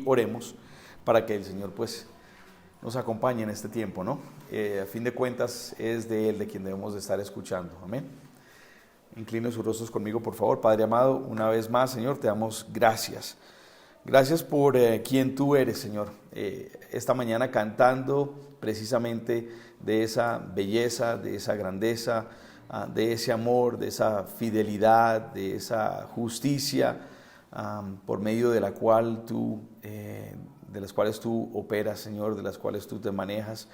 oremos para que el Señor pues nos acompañe en este tiempo, ¿no? A fin de cuentas es de Él de quien debemos de estar escuchando. Amén. Incline sus rostros conmigo, por favor. Padre amado, una vez más, Señor, te damos gracias. Gracias por quien tú eres, Señor. Esta mañana cantando precisamente de esa belleza, de esa grandeza, de ese amor, de esa fidelidad, de esa justicia, por medio de la cual de las cuales tú operas, Señor, de las cuales tú te manejas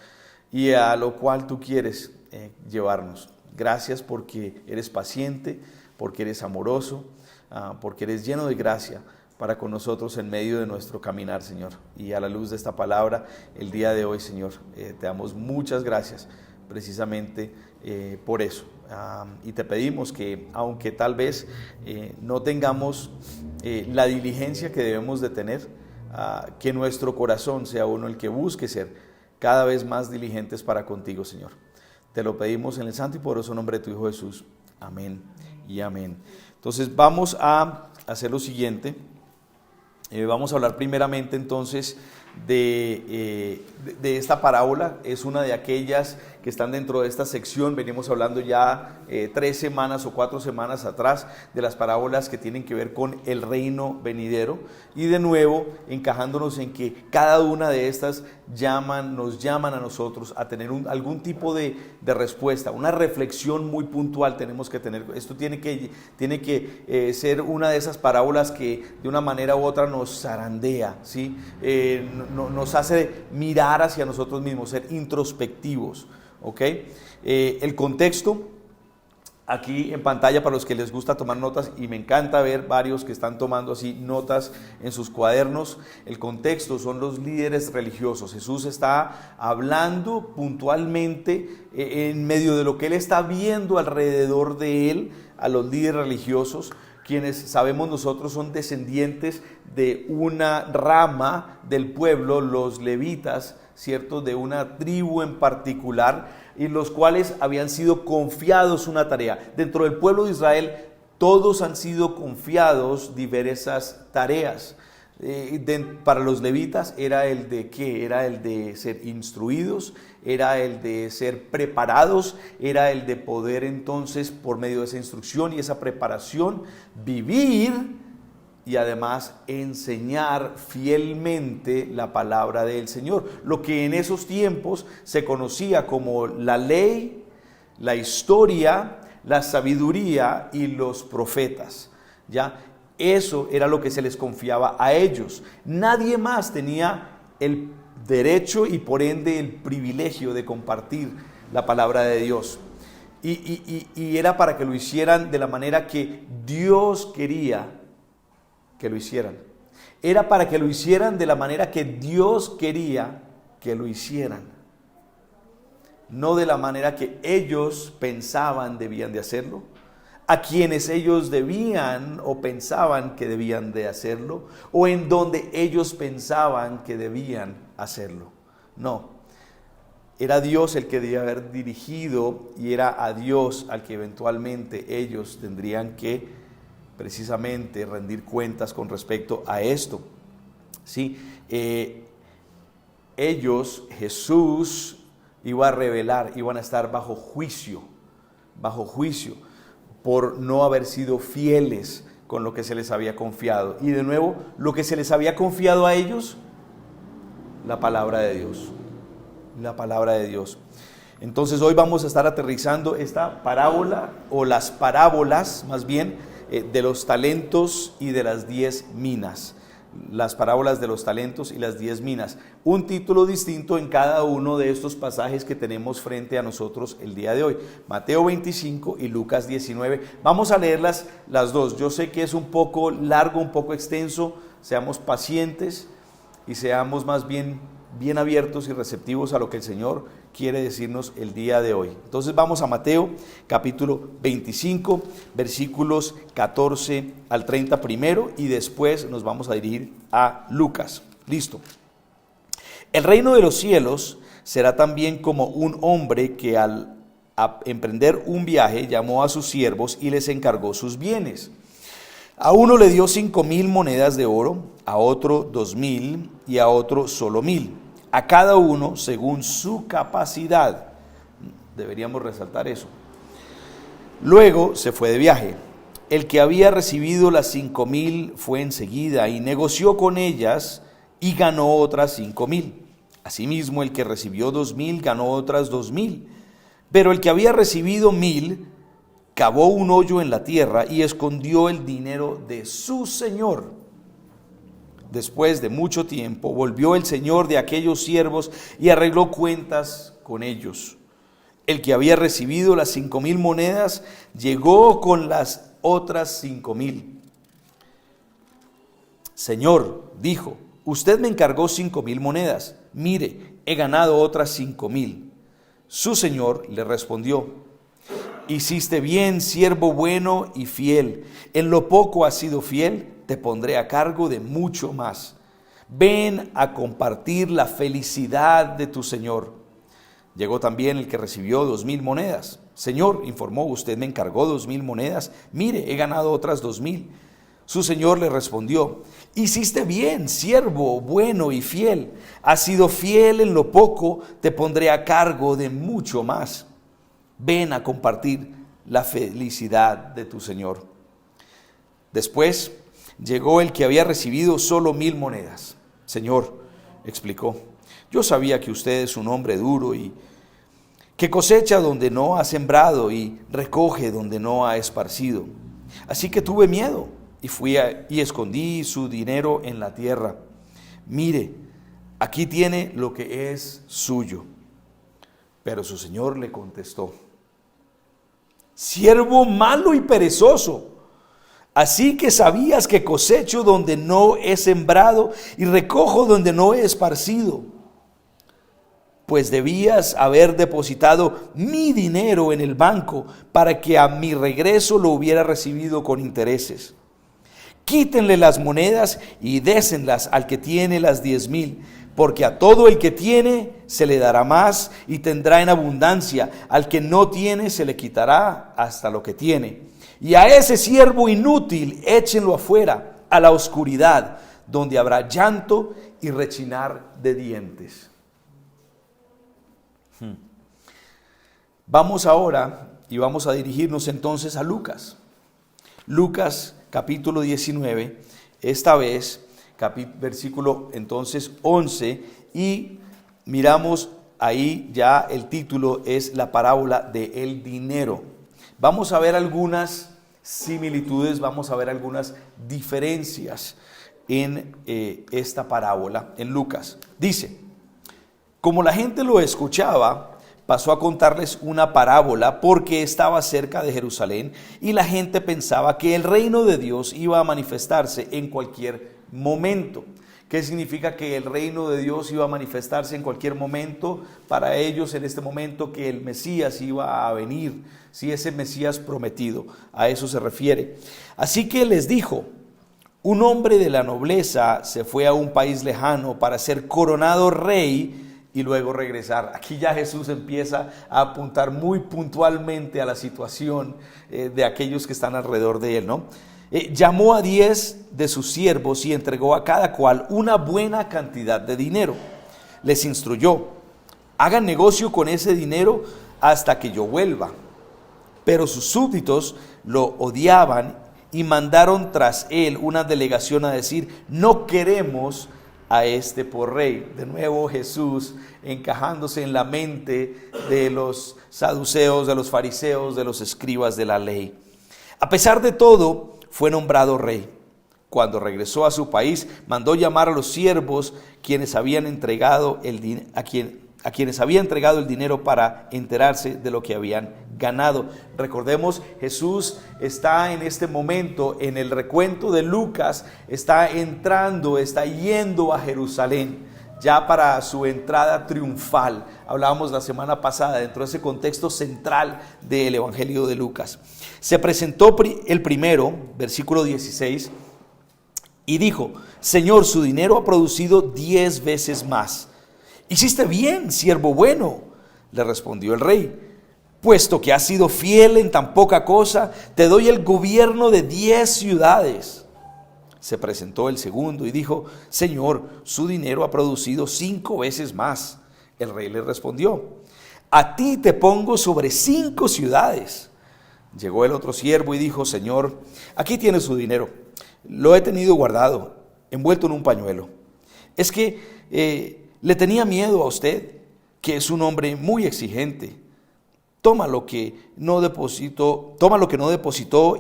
y a lo cual tú quieres llevarnos. Gracias porque eres paciente, porque eres amoroso, porque eres lleno de gracia para con nosotros en medio de nuestro caminar, Señor. Y a la luz de esta palabra, el día de hoy, Señor, te damos muchas gracias precisamente por eso. Y te pedimos que, aunque tal vez no tengamos la diligencia que debemos de tener, que nuestro corazón sea uno el que busque ser cada vez más diligentes para contigo, Señor. Te lo pedimos en el santo y poderoso nombre de tu Hijo Jesús. Amén y amén. Entonces vamos a hacer lo siguiente. Vamos a hablar primeramente entonces de esta parábola. Es una de aquellas que están dentro de esta sección. Venimos hablando ya 3 semanas o 4 semanas atrás de las parábolas que tienen que ver con el reino venidero, y de nuevo encajándonos en que cada una de estas nos llaman a nosotros a tener algún tipo de respuesta, una reflexión muy puntual tenemos que tener. Esto tiene que ser una de esas parábolas que de una manera u otra nos zarandea, ¿sí? Nos hace mirar hacia nosotros mismos, ser introspectivos. ¿Ok? El contexto, aquí en pantalla para los que les gusta tomar notas, y me encanta ver varios que están tomando así notas en sus cuadernos. El contexto son los líderes religiosos. Jesús está hablando puntualmente en medio de lo que Él está viendo alrededor de Él, a los líderes religiosos, quienes sabemos nosotros son descendientes de una rama del pueblo, los levitas, ¿cierto? De una tribu en particular, y los cuales habían sido confiados una tarea. Dentro del pueblo de Israel, todos han sido confiados diversas tareas. Para los levitas era el de ¿qué? Era el de ser instruidos, era el de ser preparados, era el de poder entonces, por medio de esa instrucción y esa preparación, vivir y además enseñar fielmente la palabra del Señor. Lo que en esos tiempos se conocía como la ley, la historia, la sabiduría y los profetas, ¿ya? Eso era lo que se les confiaba a ellos. Nadie más tenía el derecho y por ende el privilegio de compartir la palabra de Dios. Y era para que lo hicieran de la manera que Dios quería que lo hicieran. Era para que lo hicieran de la manera que Dios quería que lo hicieran. No de la manera que ellos pensaban debían de hacerlo, a quienes ellos debían o pensaban que debían de hacerlo, o en donde ellos pensaban que debían hacerlo. No, era Dios el que debía haber dirigido, y era a Dios al que eventualmente ellos tendrían que precisamente rendir cuentas con respecto a esto. ¿Sí? Jesús iba a revelar, iban a estar bajo juicio, por no haber sido fieles con lo que se les había confiado. Y de nuevo, lo que se les había confiado a ellos, la palabra de Dios. La palabra de Dios. Entonces hoy vamos a estar aterrizando esta parábola, o las parábolas más bien, de los talentos y de las 10 minas. Las parábolas de los talentos y las 10 minas. Un título distinto en cada uno de estos pasajes que tenemos frente a nosotros el día de hoy. Mateo 25 y Lucas 19. Vamos a leerlas las dos. Yo sé que es un poco largo, un poco extenso. Seamos pacientes y seamos más bien abiertos y receptivos a lo que el Señor quiere decirnos el día de hoy. Entonces vamos a Mateo capítulo 25, versículos 14 al 30 primero, y después nos vamos a dirigir a Lucas. Listo. El reino de los cielos será también como un hombre que al emprender un viaje llamó a sus siervos y les encargó sus bienes. A uno le dio 5,000 monedas de oro, a otro 2,000 y a otro solo 1,000, a cada uno según su capacidad. Deberíamos resaltar eso. Luego se fue de viaje. El que había recibido las 5,000 fue enseguida y negoció con ellas y ganó otras 5,000. Asimismo, el que recibió 2,000 ganó otras 2,000. Pero el que había recibido 1,000 cavó un hoyo en la tierra y escondió el dinero de su señor. Después de mucho tiempo volvió el señor de aquellos siervos y arregló cuentas con ellos. El que había recibido las 5,000 monedas llegó con las otras 5,000. Señor, dijo, usted me encargó 5,000 monedas. Mire, he ganado otras 5,000. Su señor le respondió, hiciste bien, siervo bueno y fiel. En lo poco has sido fiel, te pondré a cargo de mucho más. Ven a compartir la felicidad de tu señor. Llegó también el que recibió 2,000 monedas. Señor, informó, usted me encargó 2,000 monedas. Mire, he ganado otras 2,000. Su señor le respondió, hiciste bien, siervo bueno y fiel. Has sido fiel en lo poco, te pondré a cargo de mucho más. Ven a compartir la felicidad de tu señor. Después llegó el que había recibido solo 1,000 monedas. Señor, explicó, yo sabía que usted es un hombre duro y que cosecha donde no ha sembrado y recoge donde no ha esparcido. Así que tuve miedo y fui y escondí su dinero en la tierra. Mire, aquí tiene lo que es suyo. Pero su señor le contestó, siervo malo y perezoso, así que sabías que cosecho donde no he sembrado y recojo donde no he esparcido. Pues debías haber depositado mi dinero en el banco para que a mi regreso lo hubiera recibido con intereses. Quítenle las monedas y désenlas al que tiene las 10,000, porque a todo el que tiene se le dará más y tendrá en abundancia. Al que no tiene se le quitará hasta lo que tiene. Y a ese siervo inútil échenlo afuera, a la oscuridad, donde habrá llanto y rechinar de dientes. Vamos ahora y vamos a dirigirnos entonces a Lucas. Lucas capítulo 19, esta vez versículo entonces 11, y miramos ahí ya el título es la parábola del dinero. Vamos a ver algunas similitudes, vamos a ver algunas diferencias en esta parábola en Lucas. Dice, como la gente lo escuchaba, pasó a contarles una parábola porque estaba cerca de Jerusalén y la gente pensaba que el reino de Dios iba a manifestarse en cualquier momento. ¿Qué significa que el reino de Dios iba a manifestarse en cualquier momento? Para ellos en este momento que el Mesías iba a venir, si ese Mesías prometido, a eso se refiere. Así que les dijo, un hombre de la nobleza se fue a un país lejano para ser coronado rey y luego regresar. Aquí ya Jesús empieza a apuntar muy puntualmente a la situación de aquellos que están alrededor de él, ¿no? Llamó a 10 de sus siervos y entregó a cada cual una buena cantidad de dinero. Les instruyó, hagan negocio con ese dinero hasta que yo vuelva. Pero sus súbditos lo odiaban y mandaron tras él una delegación a decir, no queremos a este por rey. De nuevo Jesús encajándose en la mente de los saduceos, de los fariseos, de los escribas de la ley. A pesar de todo, fue nombrado rey. Cuando regresó a su país, mandó llamar a los siervos quienes habían entregado a quienes había entregado el dinero para enterarse de lo que habían ganado. Recordemos, Jesús está en este momento en el recuento de Lucas, está yendo a Jerusalén ya para su entrada triunfal. Hablábamos la semana pasada dentro de ese contexto central del Evangelio de Lucas. Se presentó el primero, versículo 16, y dijo, Señor, su dinero ha producido 10 veces más. Hiciste bien, siervo bueno, le respondió el rey. puesto que has sido fiel en tan poca cosa, te doy el gobierno de 10 ciudades. Se presentó el segundo y dijo: Señor, su dinero ha producido 5 veces más. El rey le respondió: a ti te pongo sobre 5 ciudades. Llegó el otro siervo y dijo: Señor, aquí tiene su dinero. Lo he tenido guardado, envuelto en un pañuelo. Es que le tenía miedo a usted, que es un hombre muy exigente. Toma lo que no depositó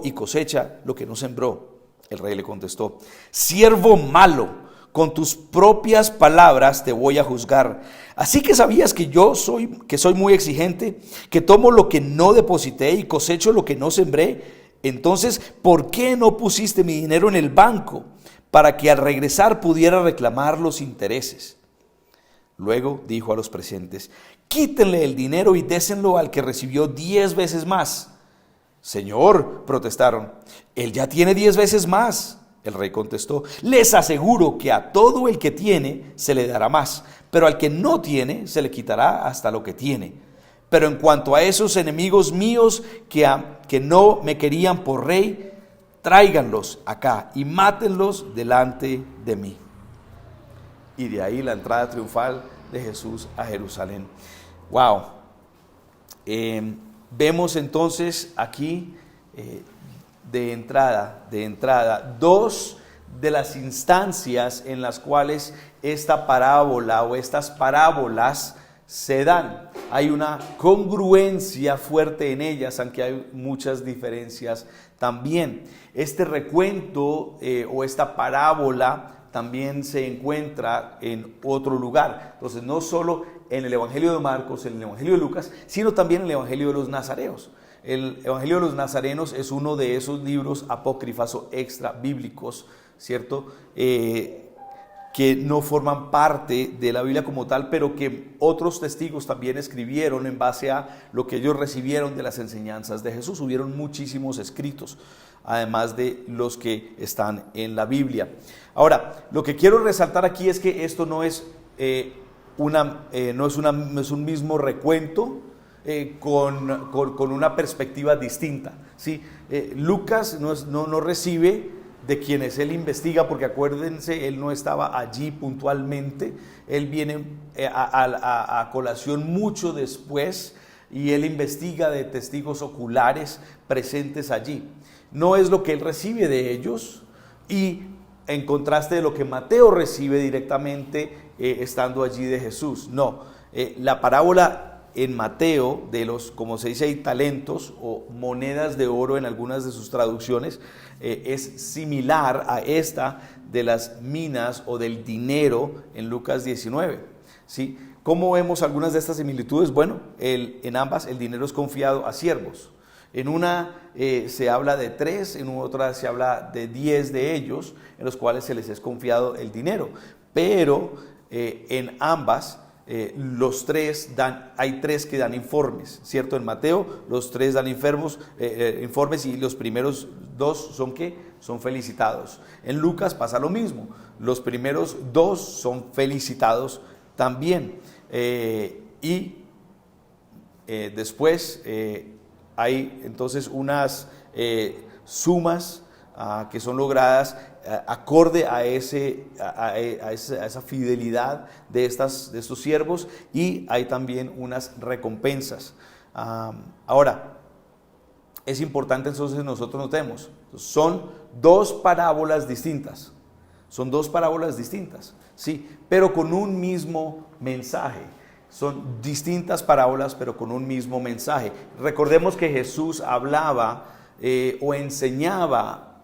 y cosecha lo que no sembró. El rey le contestó: siervo malo, con tus propias palabras te voy a juzgar. Así que sabías que soy muy exigente, que tomo lo que no deposité y cosecho lo que no sembré. Entonces, ¿por qué no pusiste mi dinero en el banco para que al regresar pudiera reclamar los intereses? Luego dijo a los presentes: quítenle el dinero y désenlo al que recibió 10 veces más. Señor, protestaron, él ya tiene 10 veces más. El rey contestó: les aseguro que a todo el que tiene se le dará más, pero al que no tiene se le quitará hasta lo que tiene. Pero en cuanto a esos enemigos míos que no me querían por rey, tráiganlos acá y mátenlos delante de mí. Y de ahí la entrada triunfal de Jesús a Jerusalén. Wow. Vemos entonces aquí de entrada, 2 de las instancias en las cuales esta parábola o estas parábolas se dan. Hay una congruencia fuerte en ellas, aunque hay muchas diferencias también. Este recuento o esta parábola también se encuentra en otro lugar. Entonces, no solo en el Evangelio de Marcos, en el Evangelio de Lucas, sino también en el Evangelio de los Nazareos. El Evangelio de los Nazarenos es uno de esos libros apócrifos o extra bíblicos, ¿cierto? Que no forman parte de la Biblia como tal, pero que otros testigos también escribieron en base a lo que ellos recibieron de las enseñanzas de Jesús. Hubieron muchísimos escritos, además de los que están en la Biblia. Ahora, lo que quiero resaltar aquí es que esto no es un mismo recuento con una perspectiva distinta, ¿sí? Lucas no recibe de quienes él investiga, porque acuérdense, él no estaba allí puntualmente, él viene a colación mucho después y él investiga de testigos oculares presentes allí. No es lo que él recibe de ellos, y en contraste de lo que Mateo recibe directamente estando allí de Jesús. No, la parábola en Mateo de los, como se dice ahí, talentos o monedas de oro en algunas de sus traducciones, es similar a esta de las minas o del dinero en Lucas 19, ¿sí? ¿Cómo vemos algunas de estas similitudes? Bueno, en ambas el dinero es confiado a siervos. En una se habla de 3, en otra se habla de 10 de ellos, en los cuales se les es confiado el dinero. Pero en ambas, los 3 hay 3 que dan informes, ¿cierto? En Mateo los 3 dan informes y los primeros 2 son ¿qué? Son felicitados. En Lucas pasa lo mismo, los primeros 2 son felicitados también. Después hay entonces unas sumas que son logradas acorde a esa fidelidad de estos siervos, y hay también unas recompensas. Ahora, es importante entonces nosotros notemos, son 2 parábolas distintas, sí, pero con un mismo mensaje. Son distintas parábolas, pero con un mismo mensaje. Recordemos que Jesús hablaba o enseñaba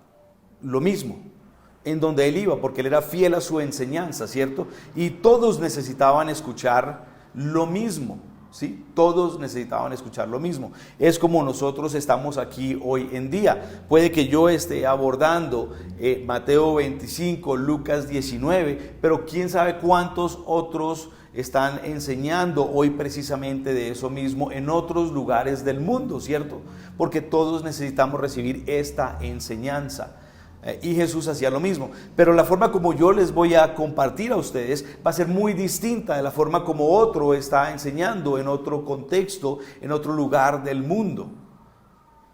lo mismo en donde él iba, porque él era fiel a su enseñanza, ¿cierto? Y todos necesitaban escuchar lo mismo, ¿sí? Todos necesitaban escuchar lo mismo. Es como nosotros estamos aquí hoy en día. Puede que yo esté abordando Mateo 25, Lucas 19, pero quién sabe cuántos otros están enseñando hoy precisamente de eso mismo en otros lugares del mundo, ¿cierto? Porque todos necesitamos recibir esta enseñanza. Y Jesús hacía lo mismo. Pero la forma como yo les voy a compartir a ustedes va a ser muy distinta de la forma como otro está enseñando en otro contexto, en otro lugar del mundo.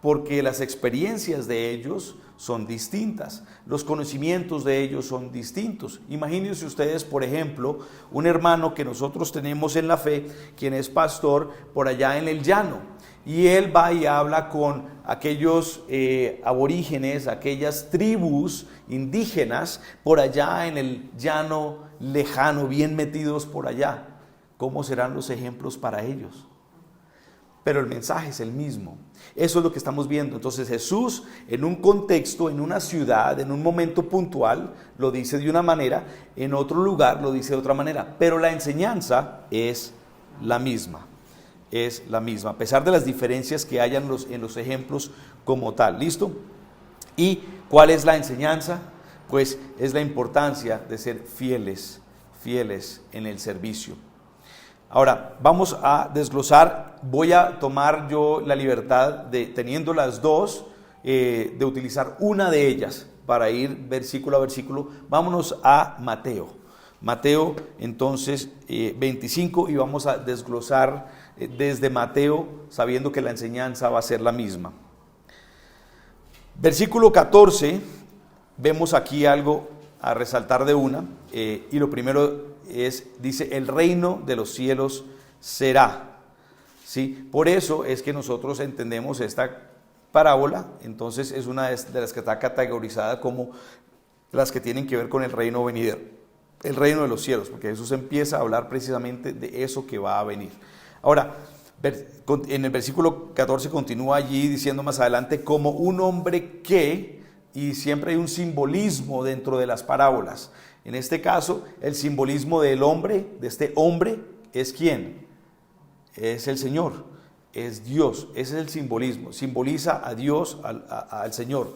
Porque las experiencias de ellos son distintas, los conocimientos de ellos son distintos. Imagínense ustedes, por ejemplo, un hermano que nosotros tenemos en la fe, quien es pastor por allá en el llano, y él va y habla con aquellos aborígenes, aquellas tribus indígenas por allá en el llano lejano, bien metidos por allá. ¿Cómo serán los ejemplos para ellos? Pero el mensaje es el mismo. Eso es lo que estamos viendo. Entonces Jesús, en un contexto, en una ciudad, en un momento puntual, lo dice de una manera, en otro lugar lo dice de otra manera, pero la enseñanza es la misma. Es la misma, a pesar de las diferencias que hayan en los ejemplos como tal. ¿Listo? ¿Y cuál es la enseñanza? Pues es la importancia de ser fieles en el servicio. Ahora, vamos a desglosar, voy a tomar yo la libertad de, teniendo las dos, de utilizar una de ellas para ir versículo a versículo. Vámonos a Mateo. Mateo, entonces, 25, y vamos a desglosar desde Mateo, sabiendo que la enseñanza va a ser la misma. Versículo 14, vemos aquí algo a resaltar de una, y lo primero dice, el reino de los cielos será. ¿Sí? Por eso es que nosotros entendemos esta parábola, entonces es una de las que está categorizada como las que tienen que ver con el reino venidero, el reino de los cielos, porque Jesús empieza a hablar precisamente de eso que va a venir. Ahora, en el versículo 14 continúa allí diciendo más adelante, como un hombre que, y siempre hay un simbolismo dentro de las parábolas. En este caso, el simbolismo del hombre, de este hombre, ¿es quién? Es el Señor, es Dios, ese es el simbolismo, simboliza a Dios, al Señor.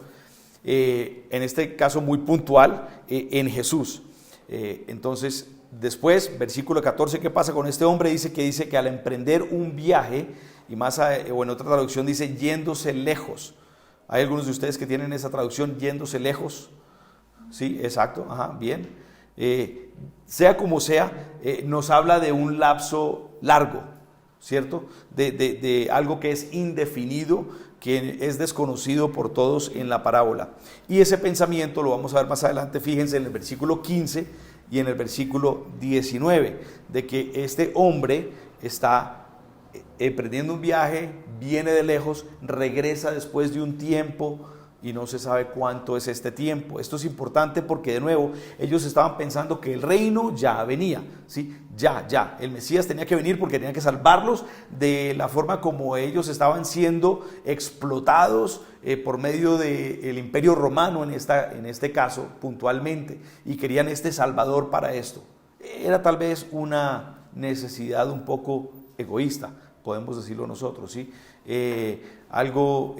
En este caso muy puntual, en Jesús. Entonces, después, versículo 14, ¿qué pasa con este hombre? Dice que al emprender un viaje, y o en otra traducción dice yéndose lejos. ¿Hay algunos de ustedes que tienen esa traducción, yéndose lejos? Sí, exacto, ajá, bien. Sea como sea, nos habla de un lapso largo, ¿cierto? De algo que es indefinido, que es desconocido por todos en la parábola. Y ese pensamiento lo vamos a ver más adelante, fíjense en el versículo 15 y en el versículo 19, de que este hombre está emprendiendo un viaje, viene de lejos, regresa después de un tiempo y no se sabe cuánto es este tiempo. Esto es importante porque de nuevo ellos estaban pensando que el reino ya venía, ¿sí? Ya, el Mesías tenía que venir porque tenía que salvarlos de la forma como ellos estaban siendo explotados por medio del imperio romano en este caso puntualmente, y querían este salvador para esto. Era tal vez una necesidad un poco egoísta, podemos decirlo nosotros, ¿sí? Algo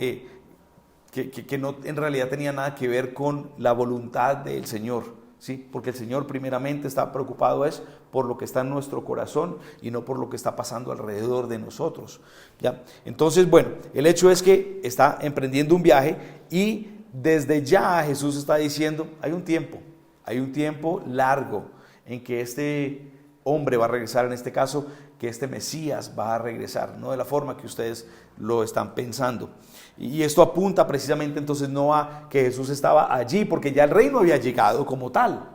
que no en realidad tenía nada que ver con la voluntad del Señor, ¿sí? Porque el Señor primeramente está preocupado por lo que está en nuestro corazón y no por lo que está pasando alrededor de nosotros, ¿ya? Entonces, bueno, el hecho es que está emprendiendo un viaje y desde ya Jesús está diciendo, hay un tiempo largo en que este hombre va a regresar, en este caso, que este Mesías va a regresar, no de la forma que ustedes lo están pensando. Y esto apunta precisamente entonces no a que Jesús estaba allí, porque ya el reino había llegado como tal,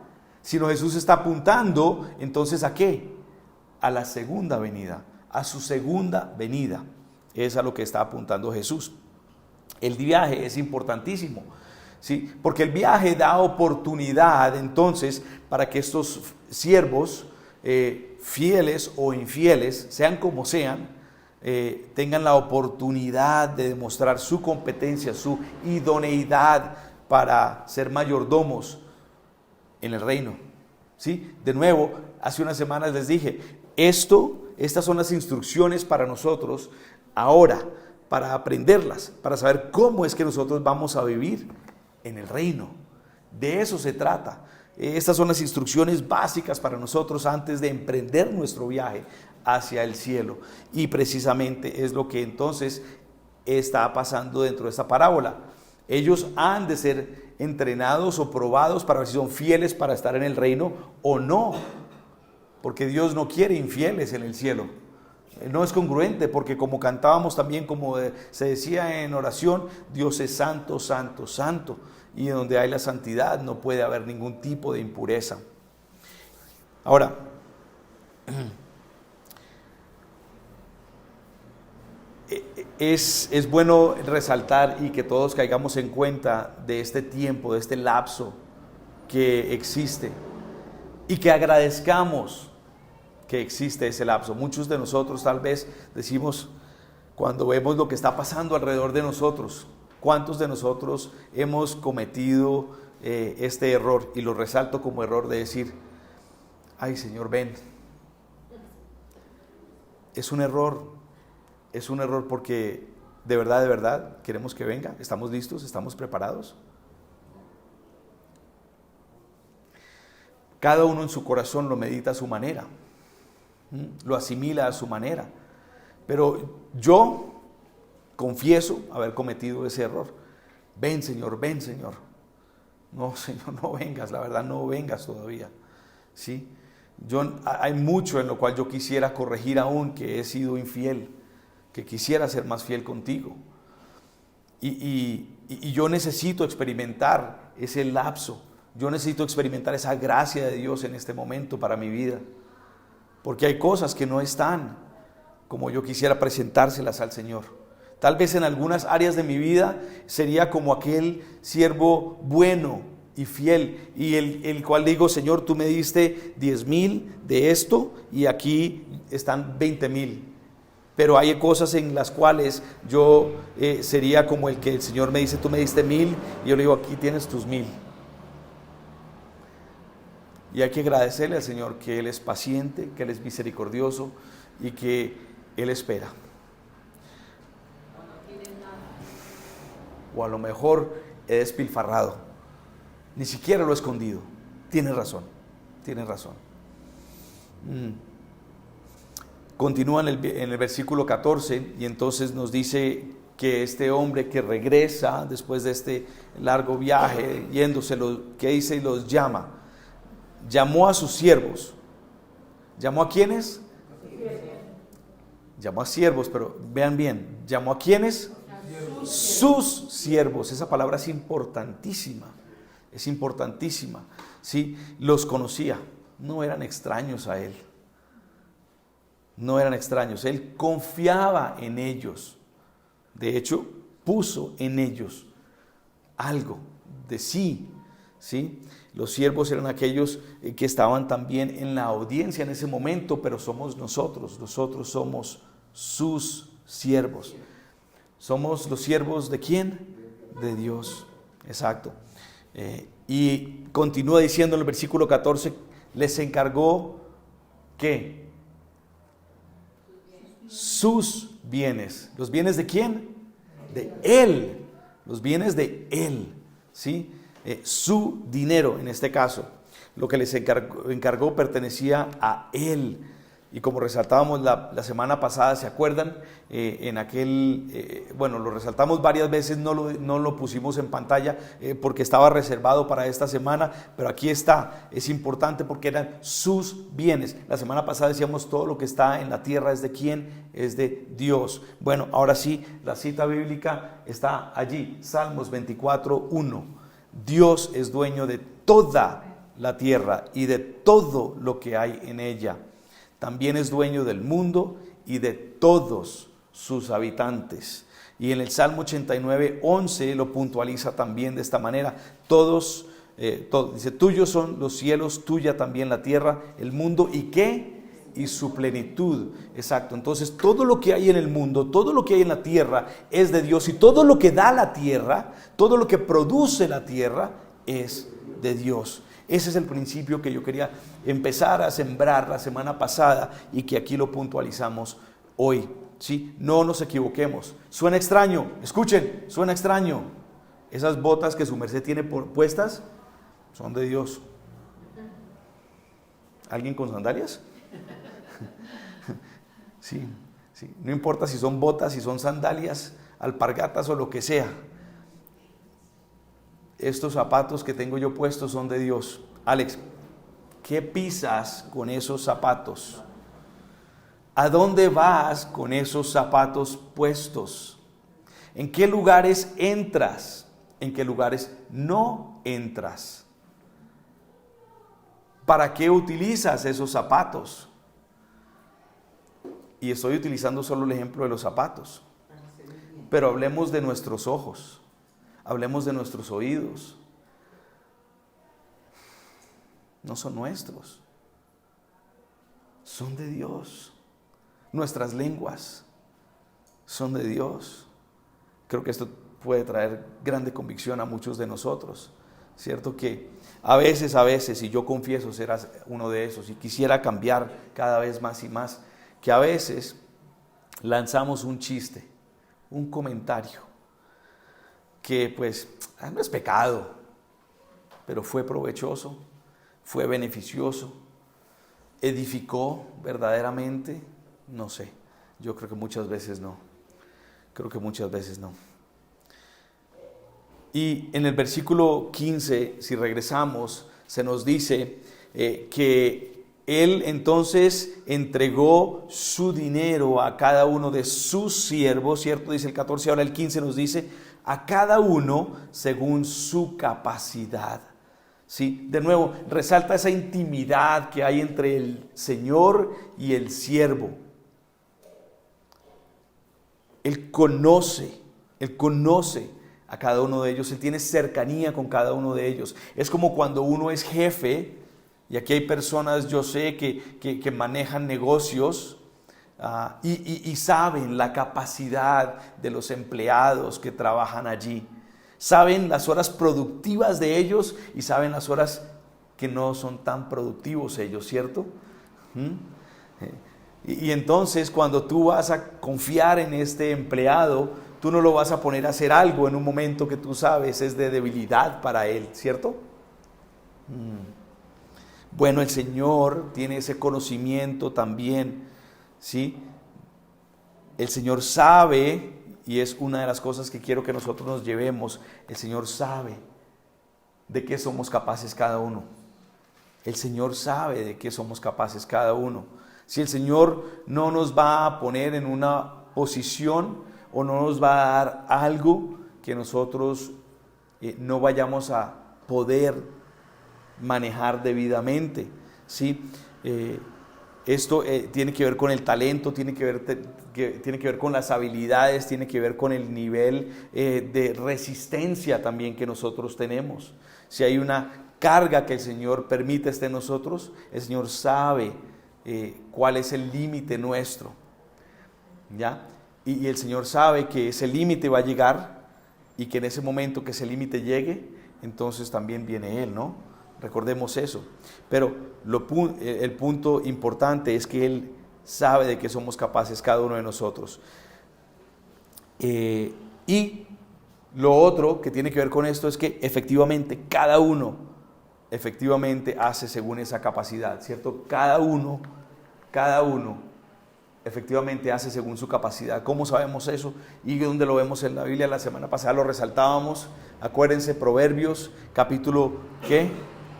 sino Jesús está apuntando entonces ¿a qué? A la segunda venida, a su segunda venida. Es a lo que está apuntando Jesús. El viaje es importantísimo, ¿sí? Porque el viaje da oportunidad entonces para que estos siervos, fieles o infieles, sean como sean, tengan la oportunidad de demostrar su competencia, su idoneidad para ser mayordomos en el reino, ¿sí? De nuevo, hace unas semanas les dije, estas son las instrucciones para nosotros ahora, para aprenderlas, para saber cómo es que nosotros vamos a vivir en el reino. De eso se trata. Estas son las instrucciones básicas para nosotros antes de emprender nuestro viaje hacia el cielo, y precisamente es lo que entonces está pasando dentro de esta parábola. Ellos han de ser entrenados o probados para ver si son fieles para estar en el reino o no. Porque Dios no quiere infieles en el cielo. No es congruente, porque como cantábamos también, como se decía en oración, Dios es santo, santo, santo. Y donde hay la santidad no puede haber ningún tipo de impureza. Ahora, es bueno resaltar y que todos caigamos en cuenta de este tiempo, de este lapso que existe, y que agradezcamos que existe ese lapso. Muchos de nosotros tal vez decimos, cuando vemos lo que está pasando alrededor de nosotros, ¿cuántos de nosotros hemos cometido este error? Y lo resalto como error de decir, ay Señor, ven. Es un error porque de verdad queremos que venga. ¿Estamos listos? ¿Estamos preparados? Cada uno en su corazón lo medita a su manera, lo asimila a su manera. Pero yo confieso haber cometido ese error. Ven Señor, ven Señor. No Señor, no vengas, la verdad no vengas todavía. ¿Sí? Hay mucho en lo cual yo quisiera corregir aún, que he sido infiel, que quisiera ser más fiel contigo. Y yo necesito experimentar ese lapso. Yo necesito experimentar esa gracia de Dios en este momento para mi vida. Porque hay cosas que no están como yo quisiera presentárselas al Señor. Tal vez en algunas áreas de mi vida sería como aquel siervo bueno y fiel, y el cual digo, Señor, tú me diste 10,000 de esto y aquí están 20,000. Pero hay cosas en las cuales yo sería como el que el Señor me dice, tú me diste 1,000, y yo le digo, aquí tienes tus 1,000. Y hay que agradecerle al Señor que Él es paciente, que Él es misericordioso y que Él espera. O a lo mejor he despilfarrado, ni siquiera lo he escondido. Tienes razón. Continúa en el versículo 14 y entonces nos dice que este hombre que regresa después de este largo viaje, yéndose, ¿qué dice? Y los llama. Llamó a sus siervos. ¿Llamó a quiénes? Llamó a siervos, pero vean bien, ¿llamó a quiénes? Sus siervos. Esa palabra es importantísima, ¿sí? Los conocía, no eran extraños a él, él confiaba en ellos, de hecho, puso en ellos algo de sí, ¿sí? Los siervos eran aquellos que estaban también en la audiencia en ese momento, pero somos nosotros somos sus siervos. ¿Somos los siervos de quién? De Dios, exacto. Y continúa diciendo en el versículo 14, les encargó, ¿qué? Sus bienes. ¿Los bienes de quién? De Él. Los bienes de Él, ¿sí? Su dinero, en este caso, lo que les encargó pertenecía a Él. Y como resaltábamos la semana pasada, ¿se acuerdan? En aquel, lo resaltamos varias veces, no lo pusimos en pantalla porque estaba reservado para esta semana, pero aquí está, es importante porque eran sus bienes. La semana pasada decíamos todo lo que está en la tierra es de quién, es de Dios. Bueno, ahora sí, la cita bíblica está allí, Salmos 24:1. Dios es dueño de toda la tierra y de todo lo que hay en ella. También es dueño del mundo y de todos sus habitantes. Y en el Salmo 89:11 lo puntualiza también de esta manera. Dice, tuyos son los cielos, tuya también la tierra, el mundo y ¿qué? Y su plenitud. Exacto. Entonces todo lo que hay en el mundo, todo lo que hay en la tierra es de Dios, y todo lo que da la tierra, todo lo que produce la tierra es de Dios. Ese es el principio que yo quería empezar a sembrar la semana pasada y que aquí lo puntualizamos hoy, ¿sí? No nos equivoquemos. Suena extraño, escuchen, suena extraño. Esas botas que su merced tiene puestas son de Dios. ¿Alguien con sandalias? Sí. No importa si son botas, si son sandalias, alpargatas o lo que sea. estos zapatos que tengo yo puestos son de Dios. Alex, ¿qué pisas con esos zapatos? ¿A dónde vas con esos zapatos puestos? ¿En qué lugares entras? ¿En qué lugares no entras? ¿Para qué utilizas esos zapatos? Y estoy utilizando solo el ejemplo de los zapatos. Pero hablemos de nuestros ojos, hablemos de nuestros oídos. No son nuestros, son de Dios. Nuestras lenguas son de Dios. Creo que esto puede traer grande convicción a muchos de nosotros, ¿cierto? Que a veces, y yo confieso ser uno de esos, y quisiera cambiar cada vez más y más, que a veces lanzamos un chiste, un comentario, que pues no es pecado, pero fue provechoso, fue beneficioso, edificó verdaderamente, no sé, yo creo que muchas veces no, Y en el versículo 15, si regresamos, se nos dice que Él entonces entregó su dinero a cada uno de sus siervos, ¿cierto? Dice el 14, ahora el 15 nos dice, a cada uno según su capacidad. ¿Sí? De nuevo, resalta esa intimidad que hay entre el Señor y el siervo. Él conoce a cada uno de ellos, Él tiene cercanía con cada uno de ellos. Es como cuando uno es jefe, y aquí hay personas, yo sé, que manejan negocios y saben la capacidad de los empleados que trabajan allí. Saben las horas productivas de ellos y saben las horas que no son tan productivos ellos, ¿cierto? Y entonces cuando tú vas a confiar en este empleado, tú no lo vas a poner a hacer algo en un momento que tú sabes es de debilidad para él, ¿cierto? Bueno, el Señor tiene ese conocimiento también, ¿sí? El Señor sabe, y es una de las cosas que quiero que nosotros nos llevemos, el Señor sabe de qué somos capaces cada uno. El Señor sabe de qué somos capaces cada uno. Si el Señor no nos va a poner en una posición o no nos va a dar algo que nosotros no vayamos a poder manejar debidamente, ¿sí? Esto tiene que ver con el talento, tiene que ver con las habilidades, tiene que ver con el nivel de resistencia también que nosotros tenemos. Si hay una carga que el Señor permite esté en nosotros, el Señor sabe cuál es el límite nuestro, ¿ya? Y el Señor sabe que ese límite va a llegar y que en ese momento que ese límite llegue, entonces también viene Él, ¿no? Recordemos eso. Pero el punto importante es que Él sabe de qué somos capaces cada uno de nosotros. Y lo otro que tiene que ver con esto es que efectivamente cada uno efectivamente hace según esa capacidad, ¿cierto? Cada uno efectivamente hace según su capacidad. ¿Cómo sabemos eso? ¿Y dónde lo vemos en la Biblia? La semana pasada lo resaltábamos. Acuérdense, Proverbios, capítulo, ¿qué?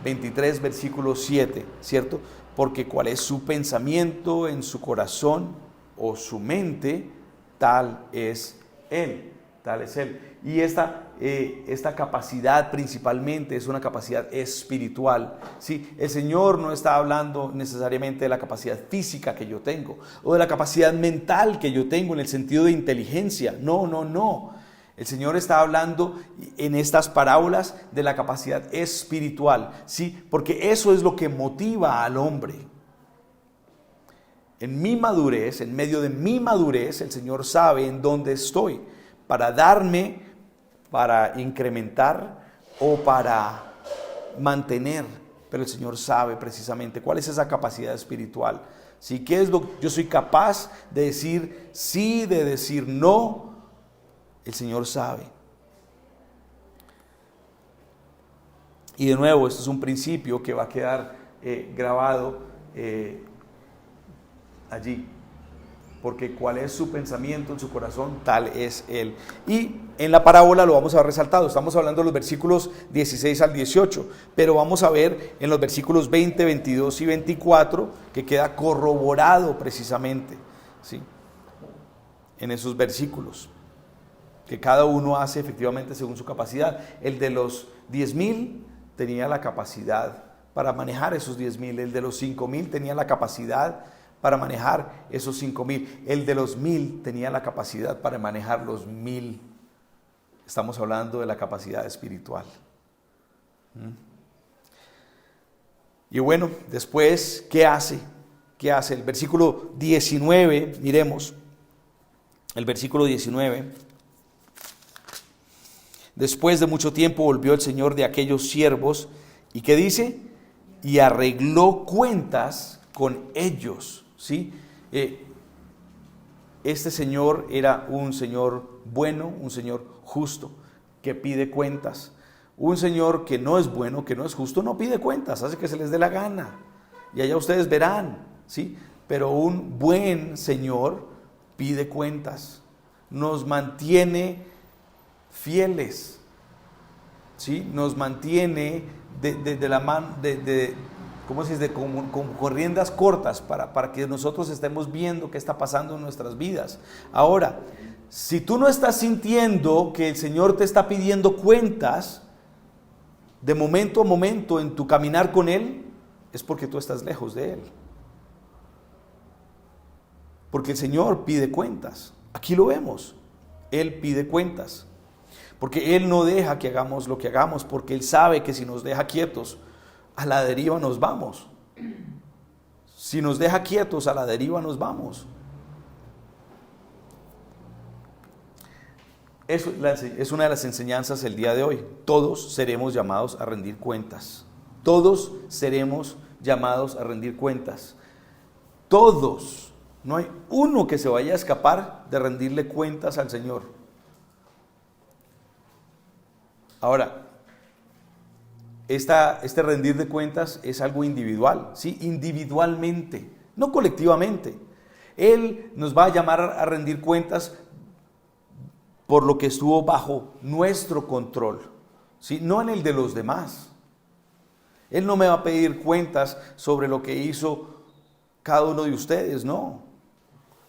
23, versículo 7, ¿cierto? Porque cuál es su pensamiento en su corazón o su mente, tal es Él. Y esta capacidad principalmente es una capacidad espiritual, ¿sí? El Señor no está hablando necesariamente de la capacidad física que yo tengo o de la capacidad mental que yo tengo en el sentido de inteligencia. No. El Señor está hablando en estas parábolas de la capacidad espiritual, ¿sí? Porque eso es lo que motiva al hombre. En mi madurez, en medio de mi madurez, el Señor sabe en dónde estoy para darme, para incrementar o para mantener. Pero el Señor sabe precisamente cuál es esa capacidad espiritual. ¿Sí? ¿Qué es lo que yo soy capaz de decir sí, de decir no? El Señor sabe. Y de nuevo, esto es un principio que va a quedar grabado allí. porque cuál es su pensamiento en su corazón, tal es él. Y en la parábola lo vamos a ver resaltado, estamos hablando de los versículos 16 al 18, pero vamos a ver en los versículos 20, 22 y 24, que queda corroborado precisamente, ¿sí?, en esos versículos, que cada uno hace efectivamente según su capacidad. El de los 10,000 tenía la capacidad para manejar esos 10,000, el de los 5,000 tenía la capacidad para manejar esos 5,000, el de los 1,000 tenía la capacidad para manejar los 1,000. Estamos hablando de la capacidad espiritual. Y bueno, después, ¿qué hace? ¿Qué hace? El versículo 19, miremos, el versículo 19. Después de mucho tiempo volvió el Señor de aquellos siervos, ¿y qué dice? Y arregló cuentas con ellos, ¿sí? Este Señor era un Señor bueno, un Señor justo, que pide cuentas. Un Señor que no es bueno, que no es justo, no pide cuentas, hace que se les dé la gana. Y allá ustedes verán, ¿sí? Pero un buen Señor pide cuentas, nos mantiene fieles, ¿sí? Nos mantiene de la mano, ¿cómo se dice? Con riendas cortas para que nosotros estemos viendo qué está pasando en nuestras vidas. Ahora, si tú no estás sintiendo que el Señor te está pidiendo cuentas de momento a momento en tu caminar con Él, es porque tú estás lejos de Él. Porque el Señor pide cuentas. Aquí lo vemos. Él pide cuentas. Porque Él no deja que hagamos lo que hagamos, porque Él sabe que si nos deja quietos, a la deriva nos vamos. Si nos deja quietos, a la deriva nos vamos. Eso es una de las enseñanzas el día de hoy. Todos seremos llamados a rendir cuentas. Todos seremos llamados a rendir cuentas. Todos. No hay uno que se vaya a escapar de rendirle cuentas al Señor. Ahora, este rendir de cuentas es algo individual, ¿sí? Individualmente, no colectivamente. Él nos va a llamar a rendir cuentas por lo que estuvo bajo nuestro control, ¿sí? No en el de los demás. Él no me va a pedir cuentas sobre lo que hizo cada uno de ustedes, no.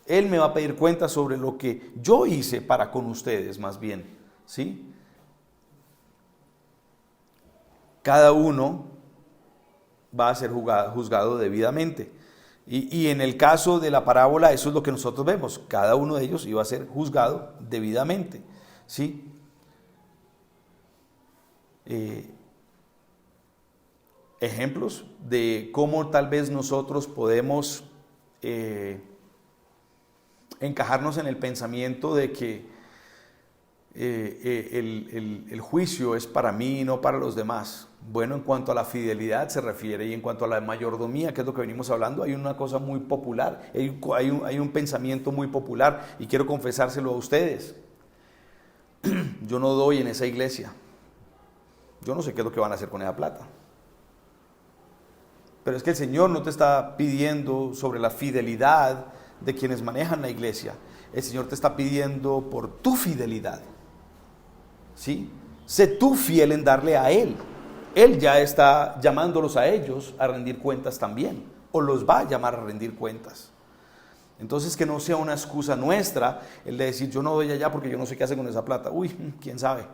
Él me va a pedir cuentas sobre lo que yo hice para con ustedes, más bien, ¿sí? Cada uno va a ser juzgado debidamente. Y en el caso de la parábola, eso es lo que nosotros vemos. Cada uno de ellos iba a ser juzgado debidamente, ¿sí? Ejemplos de cómo tal vez nosotros podemos encajarnos en el pensamiento de que el juicio es para mí y no para los demás. Bueno, en cuanto a la fidelidad se refiere, y en cuanto a la mayordomía, que es lo que venimos hablando, hay una cosa muy popular, hay un pensamiento muy popular, y quiero confesárselo a ustedes. Yo no doy en esa iglesia. Yo no sé qué es lo que van a hacer con esa plata. Pero es que el Señor no te está pidiendo sobre la fidelidad de quienes manejan la iglesia. El Señor te está pidiendo por tu fidelidad, ¿sí? Sé tú fiel en darle a Él. Él ya está llamándolos a ellos a rendir cuentas también, o los va a llamar a rendir cuentas. Entonces, que no sea una excusa nuestra el de decir, yo no doy allá porque yo no sé qué hace con esa plata. Uy, quién sabe.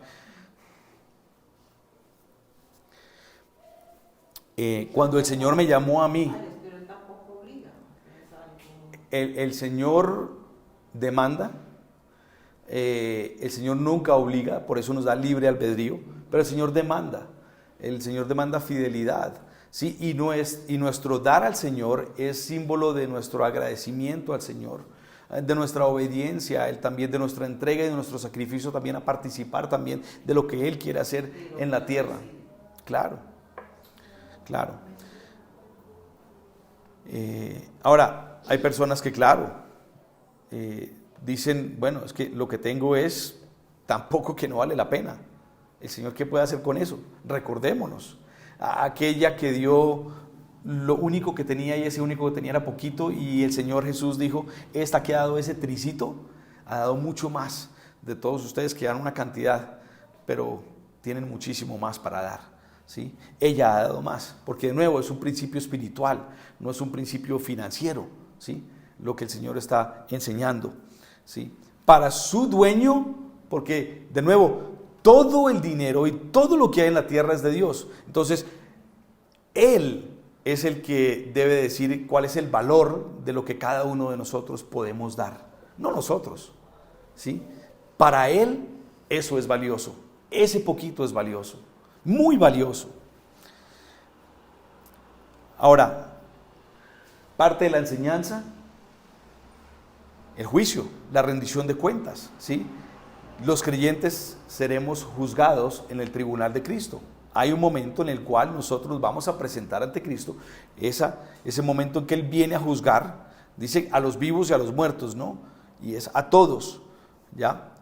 Cuando el Señor me llamó a mí, el Señor demanda, el Señor nunca obliga, por eso nos da libre albedrío, pero el Señor demanda fidelidad, ¿sí? Y nuestro dar al Señor es símbolo de nuestro agradecimiento al Señor, de nuestra obediencia a Él también, de nuestra entrega y de nuestro sacrificio también a participar también de lo que Él quiere hacer en la tierra. Claro. Ahora, hay personas que, claro, dicen, bueno, es que lo que tengo es tan poco que no vale la pena. El Señor, ¿qué puede hacer con eso? Recordémonos, a aquella que dio lo único que tenía, y ese único que tenía era poquito, y el Señor Jesús dijo, esta que ha dado ese tricito, ha dado mucho más de todos ustedes que dan una cantidad, pero tienen muchísimo más para dar, ¿sí? Ella ha dado más, porque de nuevo es un principio espiritual, no es un principio financiero, ¿sí? Lo que el Señor está enseñando, ¿sí? Para su dueño, porque de nuevo, todo el dinero y todo lo que hay en la tierra es de Dios. Entonces, Él es el que debe decir cuál es el valor de lo que cada uno de nosotros podemos dar, no nosotros, ¿sí? Para Él eso es valioso, ese poquito es valioso, muy valioso. Ahora, parte de la enseñanza, el juicio, la rendición de cuentas, ¿sí? Los creyentes seremos juzgados en el tribunal de Cristo. Hay un momento en el cual nosotros nos vamos a presentar ante Cristo, ese momento en que Él viene a juzgar, dice a los vivos y a los muertos, ¿no? Y es a todos, ¿ya?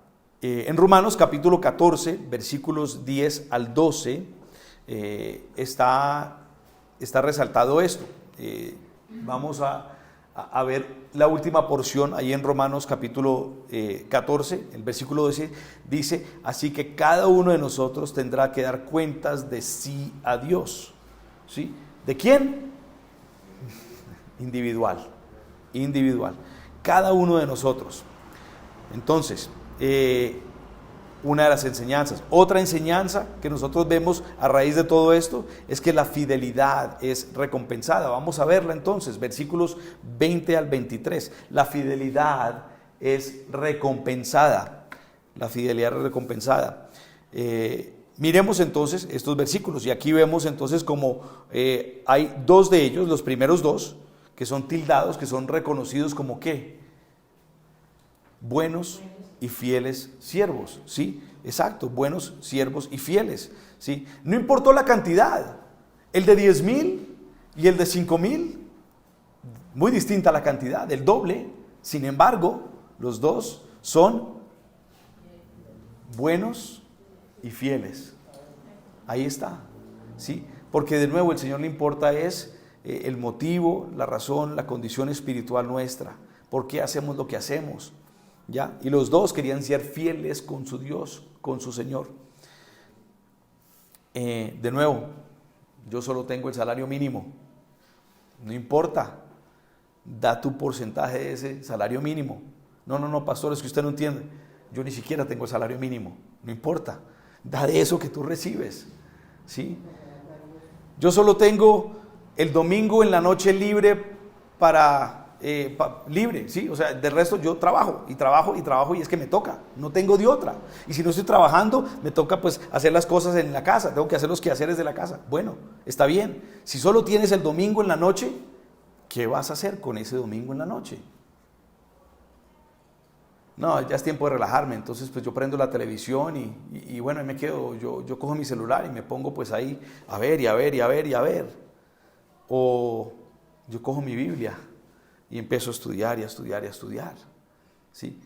En Romanos capítulo 14, versículos 10 al 12, está resaltado esto. Vamos a ver la última porción ahí en Romanos capítulo 14, el versículo 12, dice, así que cada uno de nosotros tendrá que dar cuentas de sí a Dios, ¿sí? ¿De quién? Individual, cada uno de nosotros. Entonces, una de las enseñanzas. Otra enseñanza que nosotros vemos a raíz de todo esto es que la fidelidad es recompensada. Vamos a verla entonces, versículos 20 al 23. La fidelidad es recompensada. La fidelidad es recompensada. Miremos entonces estos versículos y aquí vemos entonces como hay dos de ellos, los primeros dos, que son tildados, que son reconocidos como ¿qué? Buenos y fieles siervos, ¿sí? Exacto, buenos siervos y fieles, ¿sí? No importó la cantidad, el de 10,000 y el de 5,000, muy distinta la cantidad, el doble, sin embargo, los dos son buenos y fieles. Ahí está, ¿sí? Porque de nuevo el Señor le importa es el motivo, la razón, la condición espiritual nuestra, por qué hacemos lo que hacemos. ¿Ya? Y los dos querían ser fieles con su Dios, con su Señor. De nuevo, yo solo tengo el salario mínimo. No importa, da tu porcentaje de ese salario mínimo. No, pastor, es que usted no entiende. Yo ni siquiera tengo el salario mínimo. No importa, da de eso que tú recibes, ¿sí? Yo solo tengo el domingo en la noche libre libre, ¿sí? O sea, del resto yo trabajo y es que me toca, no tengo de otra. Y si no estoy trabajando, me toca pues hacer las cosas en la casa, tengo que hacer los quehaceres de la casa. Bueno, está bien. Si solo tienes el domingo en la noche, ¿qué vas a hacer con ese domingo en la noche? No, ya es tiempo de relajarme, entonces pues yo prendo la televisión y bueno, ahí me quedo, yo cojo mi celular y me pongo pues ahí a ver y a ver y a ver y a ver. O yo cojo mi Biblia y empiezo a estudiar y a estudiar y a estudiar, ¿sí?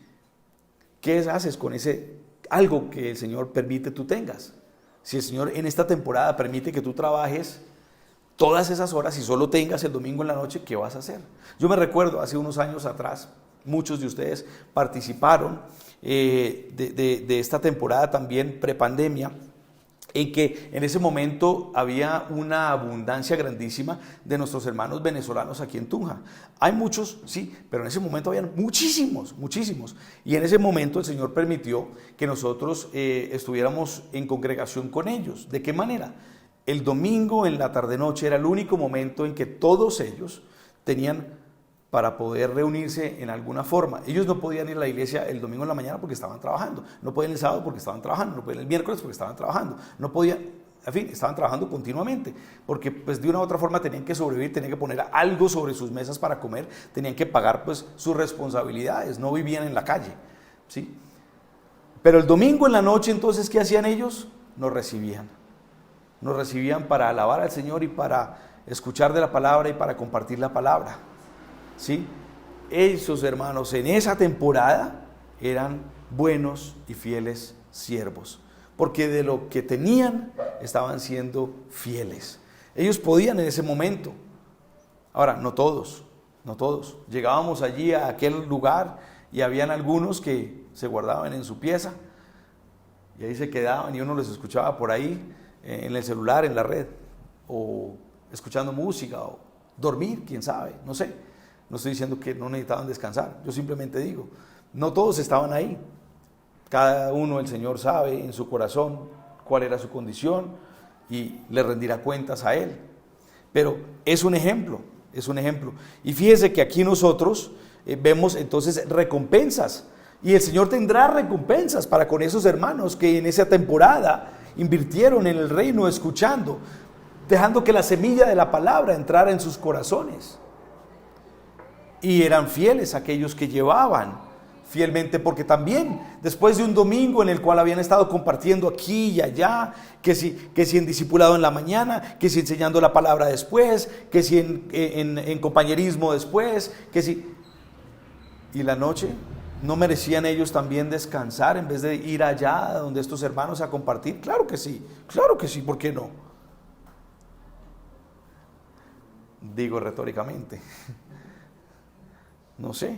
¿Qué haces con ese algo que el Señor permite tú tengas? Si el Señor en esta temporada permite que tú trabajes todas esas horas y solo tengas el domingo en la noche, ¿qué vas a hacer? Yo me recuerdo hace unos años atrás, muchos de ustedes participaron de esta temporada también prepandemia, en que en ese momento había una abundancia grandísima de nuestros hermanos venezolanos aquí en Tunja. Hay muchos, sí, pero en ese momento habían muchísimos. Y en ese momento el Señor permitió que nosotros estuviéramos en congregación con ellos. ¿De qué manera? El domingo en la tarde-noche era el único momento en que todos ellos tenían para poder reunirse en alguna forma. Ellos no podían ir a la iglesia el domingo en la mañana porque estaban trabajando, no podían el sábado porque estaban trabajando, no podían el miércoles porque estaban trabajando, no podían, en fin, estaban trabajando continuamente, porque pues de una u otra forma tenían que sobrevivir, tenían que poner algo sobre sus mesas para comer, tenían que pagar pues sus responsabilidades, no vivían en la calle, ¿sí? Pero el domingo en la noche entonces, ¿qué hacían ellos? Nos recibían para alabar al Señor y para escuchar de la palabra y para compartir la palabra. ¿Sí? Esos hermanos en esa temporada eran buenos y fieles siervos, porque de lo que tenían estaban siendo fieles. Ellos podían en ese momento Ahora, no todos, no todos. Llegábamos allí a aquel lugar y habían algunos que se guardaban en su pieza y ahí se quedaban y uno les escuchaba por ahí en el celular, en la red, o escuchando música, o dormir, quién sabe, no sé. No estoy diciendo que no necesitaban descansar, yo simplemente digo, no todos estaban ahí. Cada uno, el Señor sabe en su corazón cuál era su condición y le rendirá cuentas a Él. Pero es un ejemplo, es un ejemplo. Y fíjese que aquí nosotros vemos entonces recompensas. Y el Señor tendrá recompensas para con esos hermanos que en esa temporada invirtieron en el reino escuchando, dejando que la semilla de la palabra entrara en sus corazones. Y eran fieles aquellos que llevaban fielmente, porque también después de un domingo en el cual habían estado compartiendo aquí y allá, que si en discipulado en la mañana, que si enseñando la palabra después, que si en compañerismo después, que si... ¿Y la noche? ¿No merecían ellos también descansar en vez de ir allá donde estos hermanos a compartir? Claro que sí, ¿por qué no? Digo retóricamente. No sé,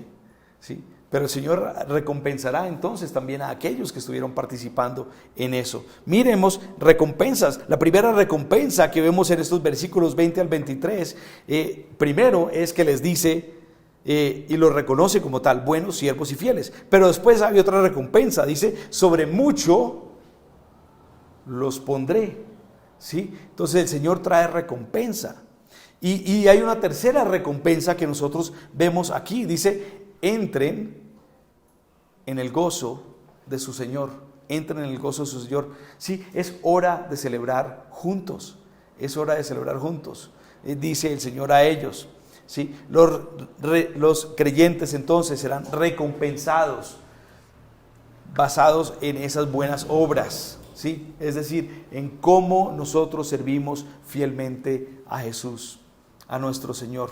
¿sí? Pero el Señor recompensará entonces también a aquellos que estuvieron participando en eso. Miremos recompensas. La primera recompensa que vemos en estos versículos 20 al 23, primero es que les dice, y los reconoce como tal, buenos siervos y fieles. Pero después hay otra recompensa, dice, sobre mucho los pondré, ¿sí? Entonces el Señor trae recompensa. Y hay una tercera recompensa que nosotros vemos aquí, dice, entren en el gozo de su Señor, entren en el gozo de su Señor. Sí, es hora de celebrar juntos, es hora de celebrar juntos, dice el Señor a ellos. ¿Sí? Los creyentes entonces serán recompensados basados en esas buenas obras, ¿sí? Es decir, en cómo nosotros servimos fielmente a Jesús, a nuestro Señor.